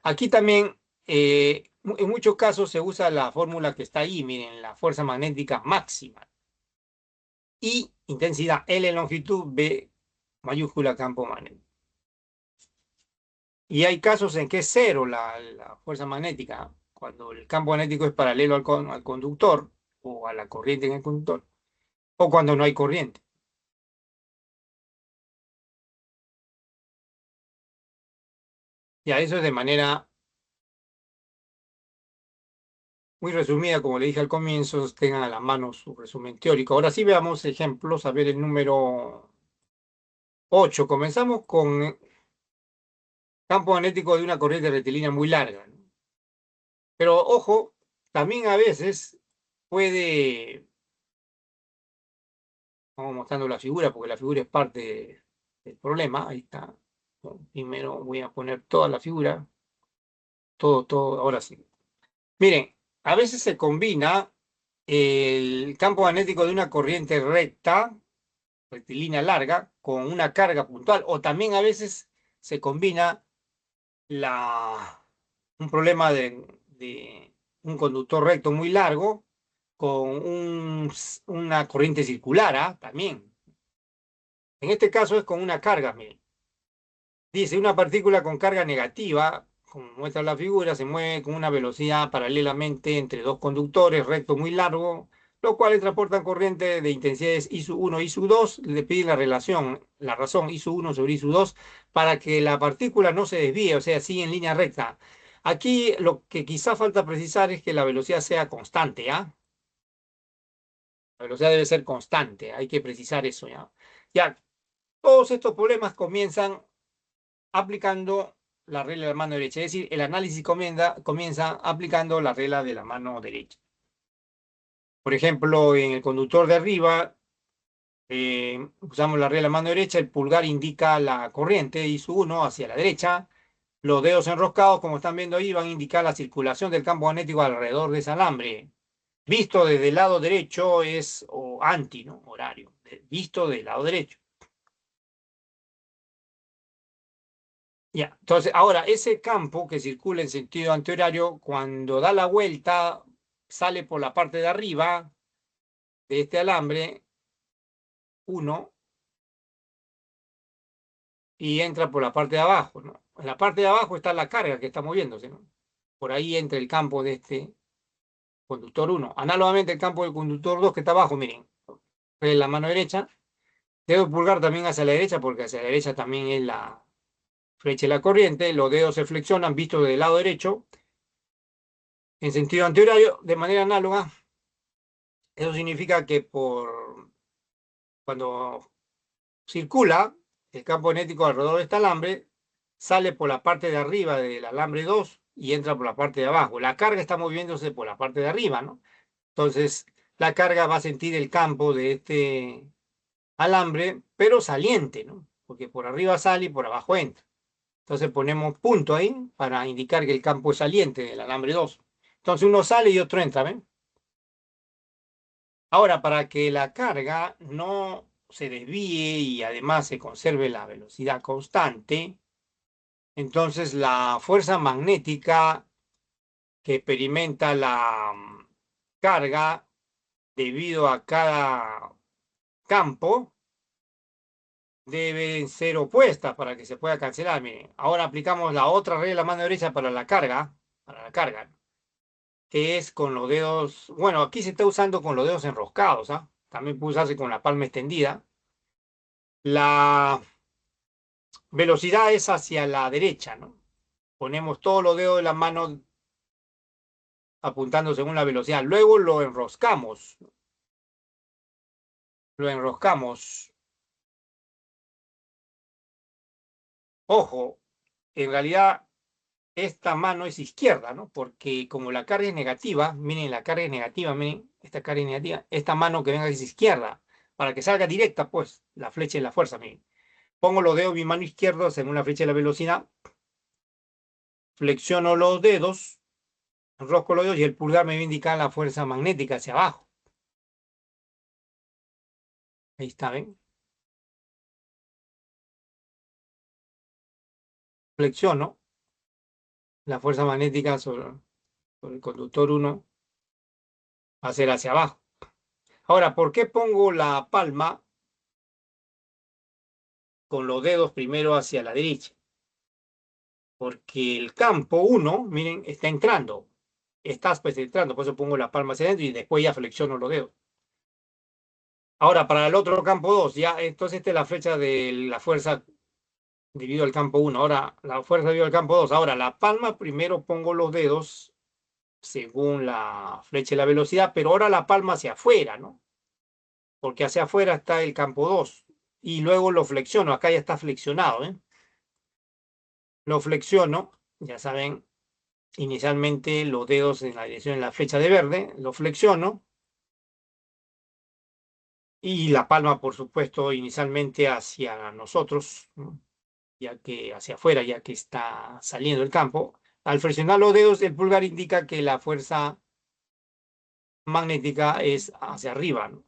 Aquí también, en muchos casos se usa la fórmula que está ahí, miren, la fuerza magnética máxima. Y intensidad L longitud, B mayúscula campo magnético. Y hay casos en que es cero la fuerza magnética, cuando el campo magnético es paralelo al conductor o a la corriente en el conductor, o cuando no hay corriente. Ya eso es de manera muy resumida, como le dije al comienzo, tengan a la mano su resumen teórico. Ahora sí veamos ejemplos, a ver el número 8. Comenzamos con campo magnético de una corriente rectilínea muy larga, ¿no? Pero ojo, también a veces puede, vamos mostrando la figura, porque la figura es parte del problema, ahí está. Primero voy a poner toda la figura, todo, ahora sí. Miren, a veces se combina el campo magnético de una corriente recta, rectilínea larga, con una carga puntual, o también a veces se combina un problema de un conductor recto muy largo con una corriente circular, ¿ah? También. En este caso es con una carga, miren. Dice, una partícula con carga negativa, como muestra la figura, se mueve con una velocidad paralelamente entre dos conductores rectos muy largos, los cuales transportan corriente de intensidades I sub 1 y I sub 2. Le piden la razón I sub 1 sobre I sub 2 para que la partícula no se desvíe, o sea, sigue en línea recta. Aquí lo que quizá falta precisar es que la velocidad sea constante, ¿ah? La velocidad debe ser constante, hay que precisar eso, ¿ya? Ya, todos estos problemas comienzan aplicando la regla de la mano derecha. Es decir, el análisis comienza aplicando la regla de la mano derecha. Por ejemplo, en el conductor de arriba, usamos la regla de la mano derecha, el pulgar indica la corriente I sub 1 hacia la derecha. Los dedos enroscados, como están viendo ahí, van a indicar la circulación del campo magnético alrededor de ese alambre. Visto desde el lado derecho es o anti, ¿no? Horario. Visto del lado derecho. Ya, entonces, ahora, ese campo que circula en sentido antihorario, cuando da la vuelta, sale por la parte de arriba de este alambre, uno, y entra por la parte de abajo, ¿no? En la parte de abajo está la carga que está moviéndose, ¿no? Por ahí entra el campo de este conductor uno. Análogamente, el campo del conductor 2 que está abajo, miren, en la mano derecha, dedo pulgar también hacia la derecha, porque hacia la derecha también es la flecha de la corriente, los dedos se flexionan, visto del lado derecho, en sentido antihorario, de manera análoga. Eso significa que cuando circula el campo magnético alrededor de este alambre, sale por la parte de arriba del alambre 2 y entra por la parte de abajo. La carga está moviéndose por la parte de arriba, ¿no? Entonces, la carga va a sentir el campo de este alambre, pero saliente, ¿no? Porque por arriba sale y por abajo entra. Entonces ponemos punto ahí para indicar que el campo es saliente del alambre 2. Entonces uno sale y otro entra, ¿ven? Ahora, para que la carga no se desvíe y además se conserve la velocidad constante, entonces la fuerza magnética que experimenta la carga debido a cada campo deben ser opuestas para que se pueda cancelar. Miren, ahora aplicamos la otra regla mano derecha para la carga, que es con los dedos, bueno, aquí se está usando con los dedos enroscados, ¿ah? También puede usarse con la palma extendida. La velocidad es hacia la derecha, ¿no? Ponemos todos los dedos de la mano apuntando según la velocidad. Luego lo enroscamos. Lo enroscamos. Ojo, en realidad esta mano es izquierda, ¿no? Porque como la carga es negativa, miren, la carga es negativa, miren, esta carga es negativa, esta mano que venga es izquierda, para que salga directa, pues, la flecha de la fuerza, miren. Pongo los dedos de mi mano izquierda según la flecha de la velocidad, flexiono los dedos, enrosco los dedos y el pulgar me va a indicar la fuerza magnética hacia abajo. Ahí está, ¿ven? Flexiono la fuerza magnética sobre el conductor uno va a ser hacia abajo. Ahora, ¿por qué pongo la palma con los dedos primero hacia la derecha? Porque el campo uno, miren, está entrando. Estás pues entrando, por eso pongo la palma hacia adentro y después ya flexiono los dedos. Ahora, para el otro campo 2, ya, entonces esta es la flecha de la fuerza dividido al campo uno. Ahora, la fuerza dividido al campo 2. Ahora, la palma, primero pongo los dedos según la flecha y la velocidad, pero ahora la palma hacia afuera, ¿no? Porque hacia afuera está el campo 2. Y luego lo flexiono, acá ya está flexionado, ¿eh? Lo flexiono, ya saben, inicialmente los dedos en la dirección de la flecha de verde, lo flexiono y la palma, por supuesto, inicialmente hacia nosotros, ¿no? Ya que hacia afuera, ya que está saliendo el campo. Al flexionar los dedos, el pulgar indica que la fuerza magnética es hacia arriba, ¿no?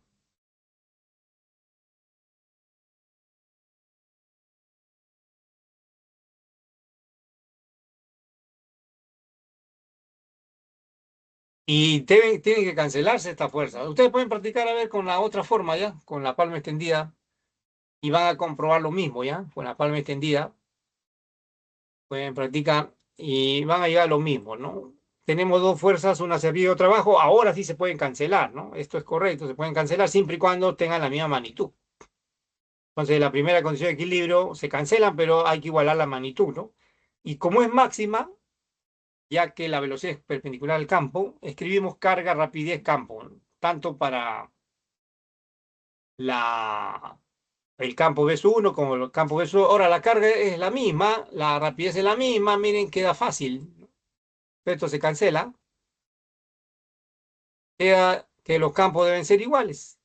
Y tienen que cancelarse esta fuerza. Ustedes pueden practicar a ver con la otra forma, ¿ya? Con la palma extendida y van a comprobar lo mismo, ¿ya? Con la palma extendida pueden practicar y van a llegar a lo mismo, ¿no? Tenemos dos fuerzas, una hacia arriba y otra abajo. Ahora sí se pueden cancelar, ¿no? Esto es correcto, se pueden cancelar siempre y cuando tengan la misma magnitud. Entonces, la primera condición de equilibrio se cancelan, pero hay que igualar la magnitud, ¿no? Y como es máxima, ya que la velocidad es perpendicular al campo, escribimos carga, rapidez, campo, ¿no? Tanto para la, el campo V1 como el campo V2. Ahora, la carga es la misma, la rapidez es la misma, miren, queda fácil. Esto se cancela, queda que los campos deben ser iguales.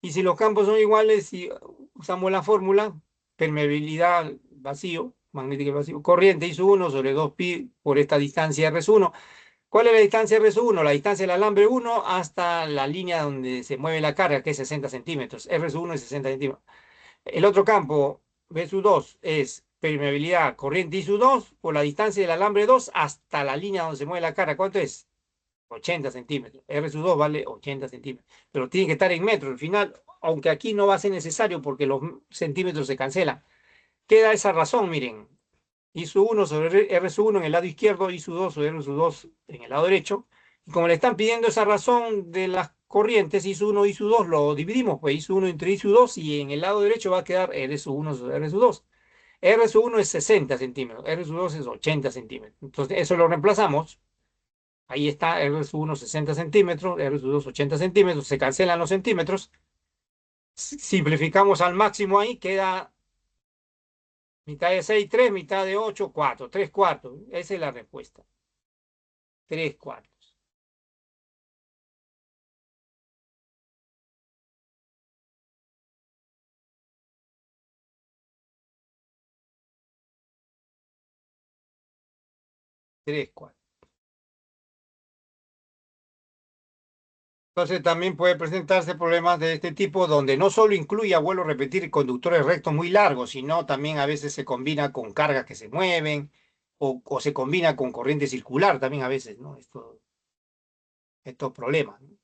Y si los campos son iguales y usamos la fórmula, permeabilidad vacío, magnética vacío, corriente I1 sobre 2pi por esta distancia R1. ¿Cuál es la distancia R1? La distancia del alambre 1 hasta la línea donde se mueve la carga, que es 60 centímetros. R1 es 60 centímetros. El otro campo, B2, es permeabilidad corriente ISU2 por la distancia del alambre 2 hasta la línea donde se mueve la cara. ¿Cuánto es? 80 centímetros. R sub 2 vale 80 centímetros. Pero tiene que estar en metros. Al final, aunque aquí no va a ser necesario porque los centímetros se cancelan. Queda esa razón, miren. I sub 1 sobre R sub 1 en el lado izquierdo, I sub 2 sobre R sub 2 en el lado derecho. Y como le están pidiendo esa razón de las corrientes, I sub 1, I sub 2, lo dividimos, pues I sub 1 entre I sub 2 y en el lado derecho va a quedar R sub 1 sobre R sub 2. R sub 1 es 60 centímetros, R sub 2 es 80 centímetros. Entonces, eso lo reemplazamos. Ahí está R sub 1 60 centímetros, R sub 2 80 centímetros, se cancelan los centímetros. Simplificamos al máximo ahí, queda mitad de 6 3, mitad de 8 4, 3 cuartos. Esa es la respuesta. 3 cuartos. Tres cuartos. Entonces también puede presentarse problemas de este tipo donde no solo incluye, vuelvo a repetir, conductores rectos muy largos, sino también a veces se combina con cargas que se mueven o se combina con corriente circular también a veces, ¿no? Estos problemas, ¿no?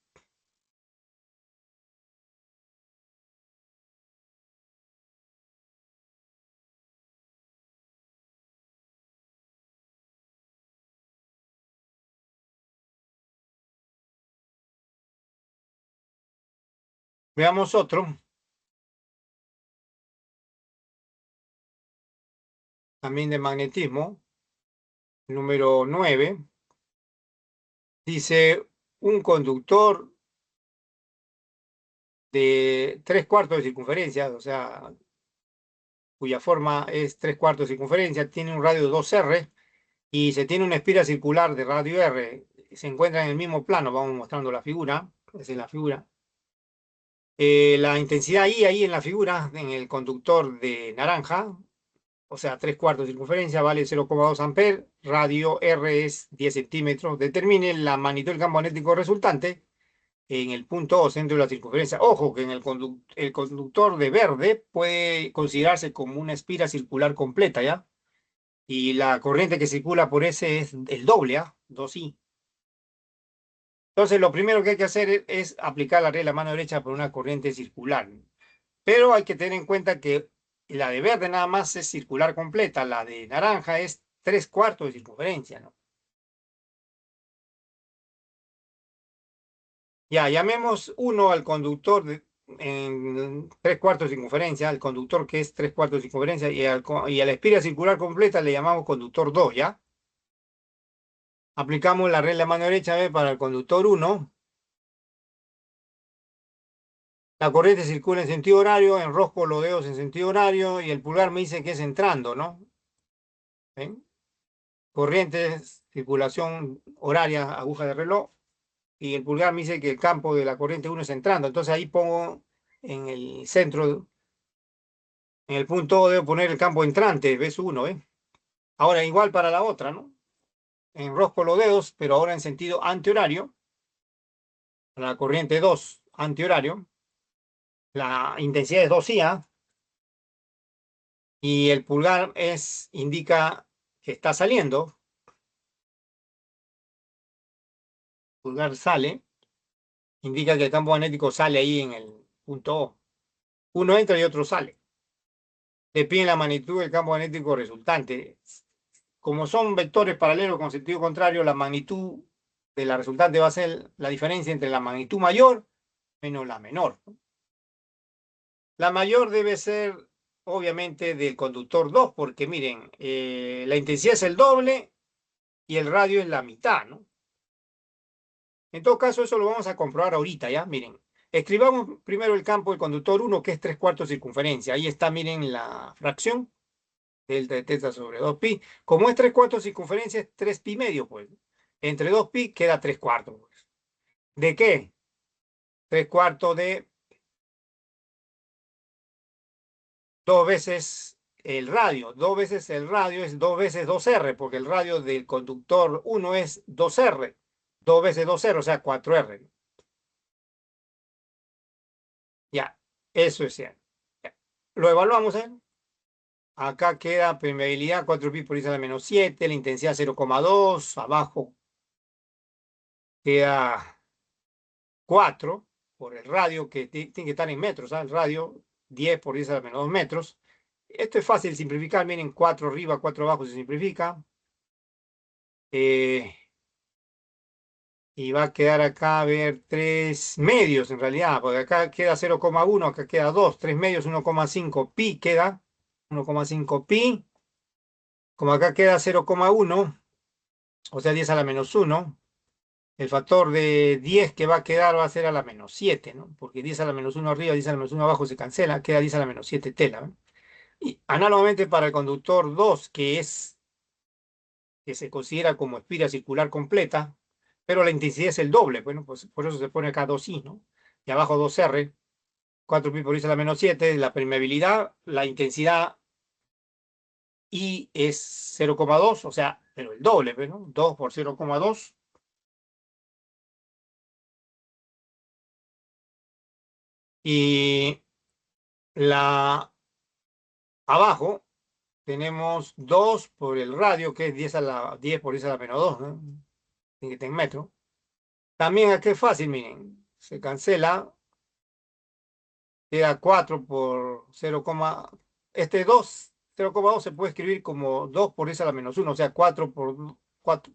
Veamos otro, también de magnetismo, número 9. Dice, un conductor de 3 cuartos de circunferencia, o sea, cuya forma es 3 cuartos de circunferencia, tiene un radio 2R y se tiene una espira circular de radio R. Se encuentra en el mismo plano, vamos mostrando la figura, esa es la figura. La intensidad I ahí en la figura, en el conductor de naranja, o sea, 3 cuartos de circunferencia, vale 0,2 amperes, radio R es 10 centímetros. Determine la magnitud del campo magnético resultante en el punto O, centro de la circunferencia. Ojo que en el conductor de verde puede considerarse como una espira circular completa, ¿ya? Y la corriente que circula por ese es el doble, ¿ah? 2I. Entonces, lo primero que hay que hacer es aplicar la regla mano derecha por una corriente circular. Pero hay que tener en cuenta que la de verde nada más es circular completa, la de naranja es 3 cuartos de circunferencia, ¿no? Ya, llamemos uno al conductor en 3 cuartos de circunferencia, al conductor que es 3 cuartos de circunferencia, y a la espira circular completa le llamamos conductor 2, ¿ya? Aplicamos la regla mano derecha B para el conductor 1. La corriente circula en sentido horario, enrosco los dedos en sentido horario y el pulgar me dice que es entrando, ¿no? ¿Ven? Corriente, circulación horaria, aguja de reloj, y el pulgar me dice que el campo de la corriente 1 es entrando. Entonces ahí pongo en el centro, en el punto O debo poner el campo entrante, ves 1, ¿eh? Ahora igual para la otra, ¿no? Enrosco los dedos, pero ahora en sentido antihorario, para la corriente 2, antihorario. La intensidad es 2IA y el pulgar indica que está saliendo. Pulgar sale, indica que el campo magnético sale ahí en el punto O. Uno entra y otro sale. Depende la magnitud del campo magnético resultante. Como son vectores paralelos con sentido contrario, la magnitud de la resultante va a ser la diferencia entre la magnitud mayor menos la menor. La mayor debe ser, obviamente, del conductor 2, porque miren, la intensidad es el doble y el radio es la mitad, ¿no? En todo caso, eso lo vamos a comprobar ahorita, ¿ya? Miren, escribamos primero el campo del conductor 1, que es 3 cuartos de circunferencia. Ahí está, miren, la fracción, delta de teta sobre 2pi. Como es 3 cuartos de circunferencia, es 3pi medio, pues. Entre 2pi queda 3 cuartos, pues. ¿De qué? 3 cuartos de 2 veces el radio. 2 veces el radio es 2 veces 2R, porque el radio del conductor 1 es 2R. 2 veces 2R, o sea, 4R. Ya, eso es cierto. Ya. Lo evaluamos, ¿eh? Acá queda permeabilidad 4 pi por 10 a la menos 7, la intensidad 0,2, abajo queda 4 por el radio, que tiene que estar en metros, ¿ah? El radio 10 por 10 a la menos 2 metros. Esto es fácil de simplificar, miren, 4 arriba, 4 abajo se simplifica. Eh, y va a quedar acá, a ver, 3 medios en realidad, porque acá queda 0,1, acá queda 2, 3 medios, 1,5 pi queda, 1,5 pi, como acá queda 0,1, o sea, 10 a la menos 1, el factor de 10 que va a quedar va a ser a la menos 7, ¿no? Porque 10 a la menos 1 arriba, 10 a la menos 1 abajo se cancela, queda 10 a la menos 7 tela, ¿no? Y análogamente para el conductor 2, que se considera como espira circular completa, pero la intensidad es el doble, bueno, pues por eso se pone acá 2i, ¿no? Y abajo 2r, 4 pi por 10 a la menos 7, la permeabilidad, la intensidad I es 0,2, o sea, pero el doble, ¿no? 2 por 0,2. Y la abajo tenemos 2 por el radio, que es 10 por 10 a la menos 2, ¿no? Tiene que estar en metro. También aquí es fácil, miren, se cancela, queda 4 por 0, este 2, 0,2 se puede escribir como 2 por 10 a la menos 1, o sea, 4 por 4,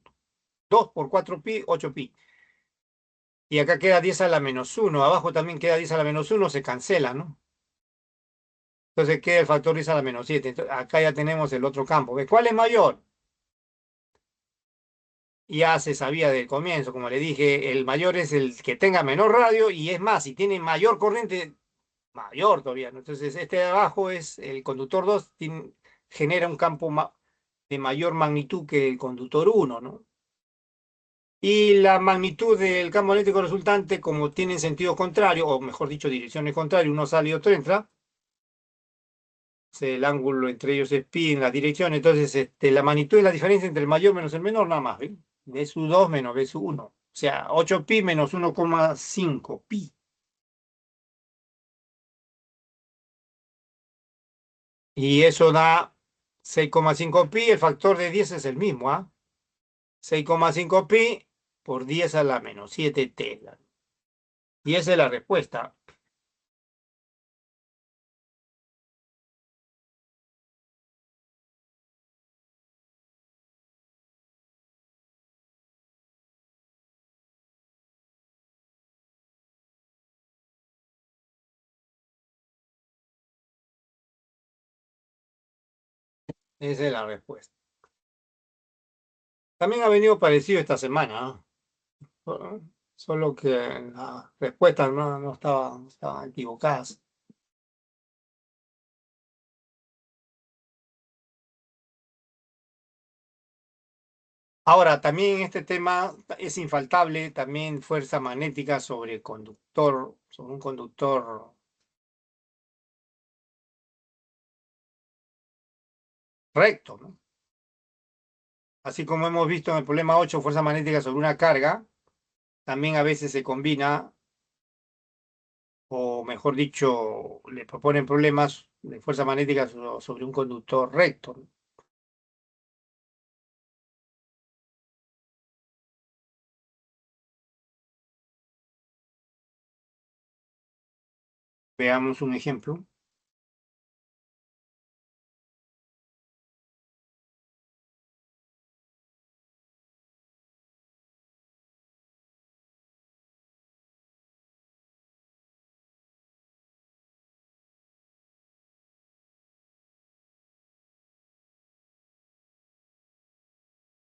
2 por 4 pi, 8 pi. Y acá queda 10 a la menos 1, abajo también queda 10 a la menos 1, se cancela, ¿no? Entonces queda el factor 10 a la menos 7. Entonces, acá ya tenemos el otro campo. ¿Ve? ¿Cuál es mayor? Ya se sabía del comienzo, como le dije, el mayor es el que tenga menor radio y es más, si tiene mayor corriente, mayor todavía, ¿no? Entonces, este de abajo es el conductor 2, genera un campo de mayor magnitud que el conductor 1, ¿no? Y la magnitud del campo eléctrico resultante, como tienen sentido contrario, o mejor dicho, direcciones contrarias, uno sale y otro entra, el ángulo entre ellos es pi en la dirección, entonces la magnitud es la diferencia entre el mayor menos el menor, nada más, ¿ven? B sub 2 menos B sub 1, o sea, 8 pi menos 1,5 pi. Y eso da 6,5 pi, el factor de 10 es el mismo, ¿ah? 6,5 pi por 10 a la menos 7 tela. Y esa es la respuesta. Esa es la respuesta. También ha venido parecido esta semana, ¿ah? Solo que las respuestas no estaban equivocadas. Ahora, también este tema es infaltable, también fuerza magnética sobre conductor, sobre un conductor recto, ¿no? Así como hemos visto en el problema 8, fuerza magnética sobre una carga, también a veces se combina, o mejor dicho, le proponen problemas de fuerza magnética sobre un conductor recto, ¿no? Veamos un ejemplo.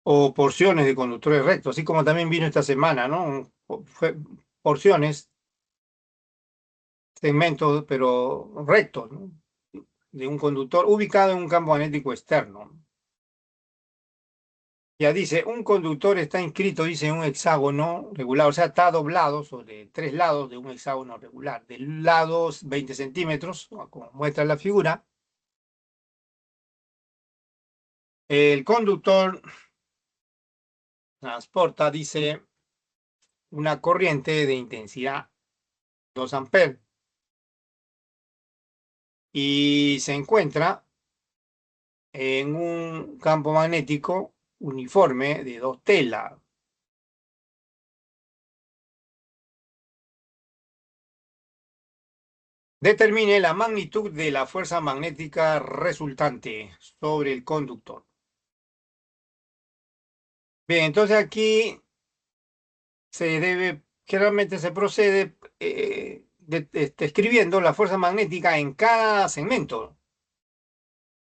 O porciones de conductores rectos, así como también vino esta semana, ¿no? Porciones, segmentos, pero rectos, ¿no? De un conductor ubicado en un campo magnético externo. Ya dice, un conductor está inscrito, dice, en un hexágono regular, o sea, está doblado sobre 3 lados de un hexágono regular, de lados 20 centímetros, como muestra la figura. El conductor transporta, dice, una corriente de intensidad 2 amperes y se encuentra en un campo magnético uniforme de dos telas. Determine la magnitud de la fuerza magnética resultante sobre el conductor. Bien, entonces aquí generalmente se procede escribiendo la fuerza magnética en cada segmento.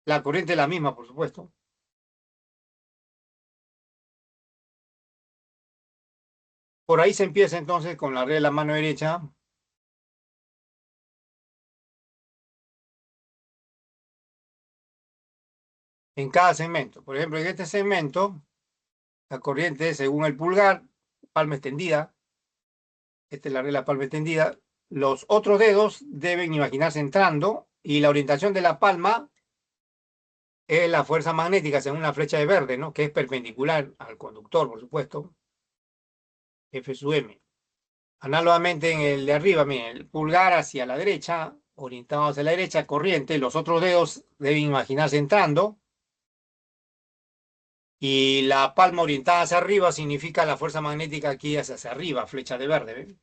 La corriente es la misma, por supuesto. Por ahí se empieza entonces con la regla de la mano derecha en cada segmento. Por ejemplo, en este segmento, la corriente según el pulgar, palma extendida, esta es la regla palma extendida, los otros dedos deben imaginarse entrando y la orientación de la palma es la fuerza magnética según la flecha de verde, ¿no? Que es perpendicular al conductor, por supuesto, F sub M. Análogamente en el de arriba, miren, el pulgar hacia la derecha, orientado hacia la derecha, corriente, los otros dedos deben imaginarse entrando y la palma orientada hacia arriba significa la fuerza magnética aquí hacia arriba, flecha de verde, ¿ven?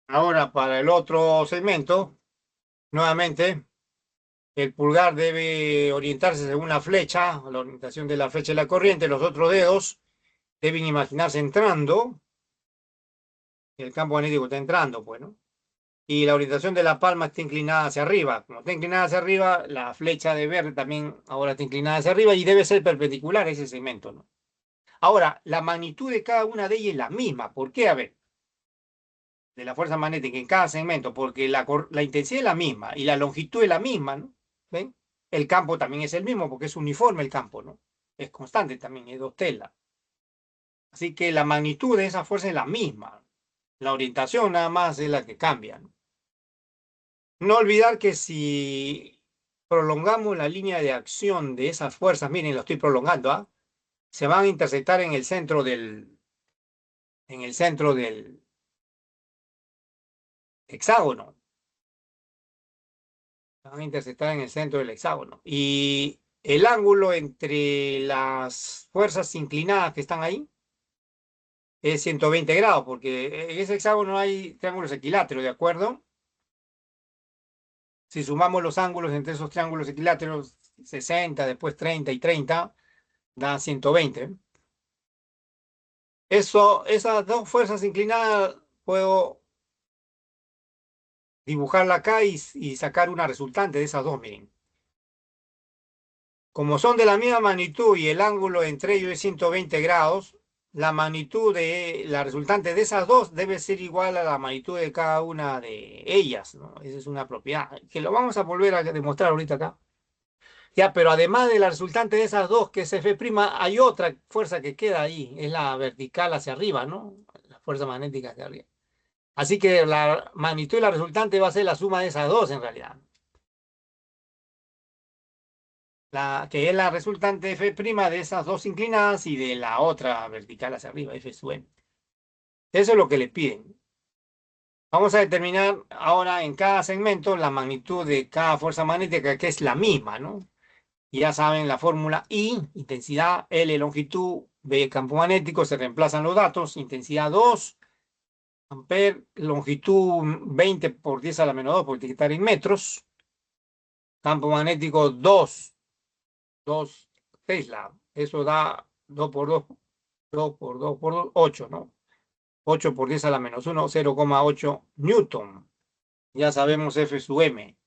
Ahora, para el otro segmento, nuevamente, el pulgar debe orientarse según la flecha, la orientación de la flecha de la corriente, los otros dedos deben imaginarse entrando, el campo magnético está entrando, pues, ¿no? Y la orientación de la palma está inclinada hacia arriba. Como está inclinada hacia arriba, la flecha de verde también ahora está inclinada hacia arriba y debe ser perpendicular a ese segmento, ¿no? Ahora, la magnitud de cada una de ellas es la misma. ¿Por qué? A ver, de la fuerza magnética en cada segmento, porque la intensidad es la misma y la longitud es la misma, ¿no? ¿Ven? El campo también es el mismo porque es uniforme el campo, ¿no? Es constante también, es dos telas. Así que la magnitud de esa fuerza es la misma. La orientación nada más es la que cambia, ¿no? No olvidar que si prolongamos la línea de acción de esas fuerzas, miren, lo estoy prolongando, ¿ah? Se van a interceptar en el centro del hexágono. Se van a interceptar en el centro del hexágono. Y el ángulo entre las fuerzas inclinadas que están ahí es 120 grados, porque en ese hexágono hay triángulos equiláteros, ¿de acuerdo? Si sumamos los ángulos entre esos triángulos equiláteros, 60, después 30 y 30, da 120. Esas dos fuerzas inclinadas puedo dibujarla acá y sacar una resultante de esas dos, miren. Como son de la misma magnitud y el ángulo entre ellos es 120 grados, la magnitud de la resultante de esas dos debe ser igual a la magnitud de cada una de ellas, ¿no? Esa es una propiedad que lo vamos a volver a demostrar ahorita acá. Ya, pero además de la resultante de esas dos, que es F', hay otra fuerza que queda ahí, es la vertical hacia arriba, ¿no? La fuerza magnética hacia arriba. Así que la magnitud y la resultante va a ser la suma de esas dos en realidad. Que es la resultante F' de esas dos inclinadas y de la otra vertical hacia arriba, F sub m. Eso es lo que le piden. Vamos a determinar ahora en cada segmento la magnitud de cada fuerza magnética, que es la misma, ¿no? Y ya saben la fórmula I, intensidad, L, longitud, B, campo magnético, se reemplazan los datos, intensidad 2, amper, longitud 20 por 10 a la menos 2, porque tiene que estar en metros, campo magnético 2 Tesla, eso da 2 por 2, 2 por 2 por 2, 8, ¿no? 8 por 10 a la menos 1, 0,8 Newton. Ya sabemos F sub M.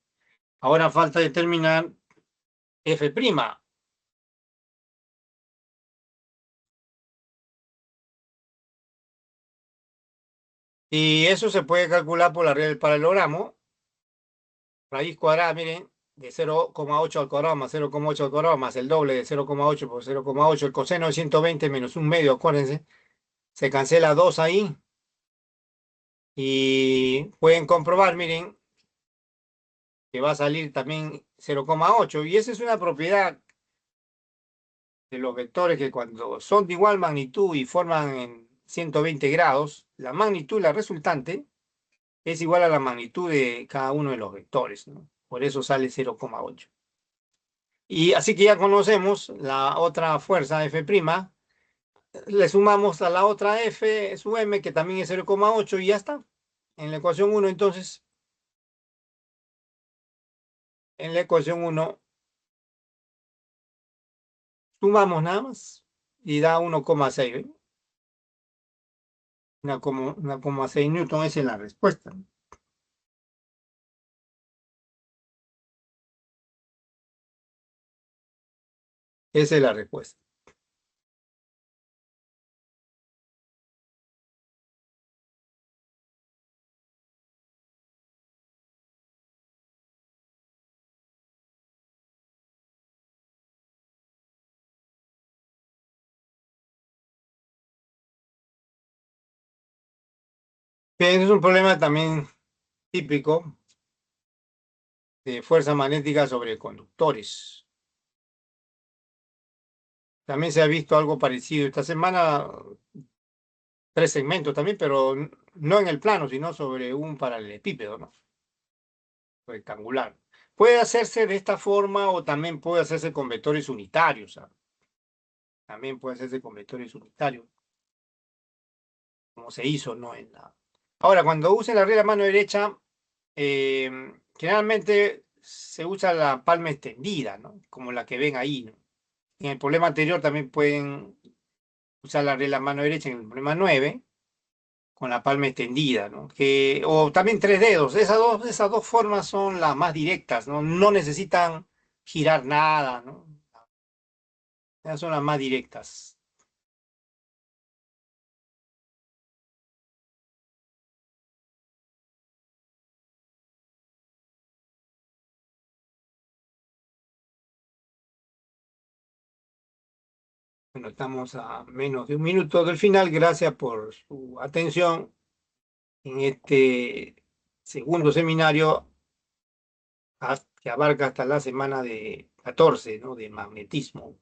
Ahora falta determinar F'. Y eso se puede calcular por la regla del paralelogramo. Raíz cuadrada, miren, de 0,8 al cuadrado más 0,8 al cuadrado más el doble de 0,8 por 0,8. El coseno de 120 menos un medio, acuérdense. Se cancela 2 ahí. Y pueden comprobar, miren, que va a salir también 0,8. Y esa es una propiedad de los vectores que cuando son de igual magnitud y forman en 120 grados, la magnitud, la resultante, es igual a la magnitud de cada uno de los vectores, ¿no? Por eso sale 0,8. Y así que ya conocemos la otra fuerza F', le sumamos a la otra F, su M, que también es 0,8 y ya está. En la ecuación uno entonces, en la ecuación uno sumamos nada más y da 1,6, ¿ven? 1,6 newton, esa es la respuesta. Esa es la respuesta. Bien, es un problema también típico de fuerza magnética sobre conductores. También se ha visto algo parecido esta semana, tres segmentos también, pero no en el plano, sino sobre un paralelepípedo, ¿no? Rectangular. Puede hacerse de esta forma o también puede hacerse con vectores unitarios, ¿sabes? También puede hacerse con vectores unitarios, como se hizo, ¿no? Ahora, cuando use la regla mano derecha, eh, generalmente se usa la palma extendida, ¿no? Como la que ven ahí, ¿no? En el problema anterior también pueden usar la regla mano derecha en el problema 9 con la palma extendida, ¿no? O también tres dedos. Esas dos formas son las más directas, ¿no? No necesitan girar nada, ¿no? Esas son las más directas. Bueno, estamos a menos de un minuto del final. Gracias por su atención en este segundo seminario que abarca hasta la semana de 14, ¿no? De magnetismo.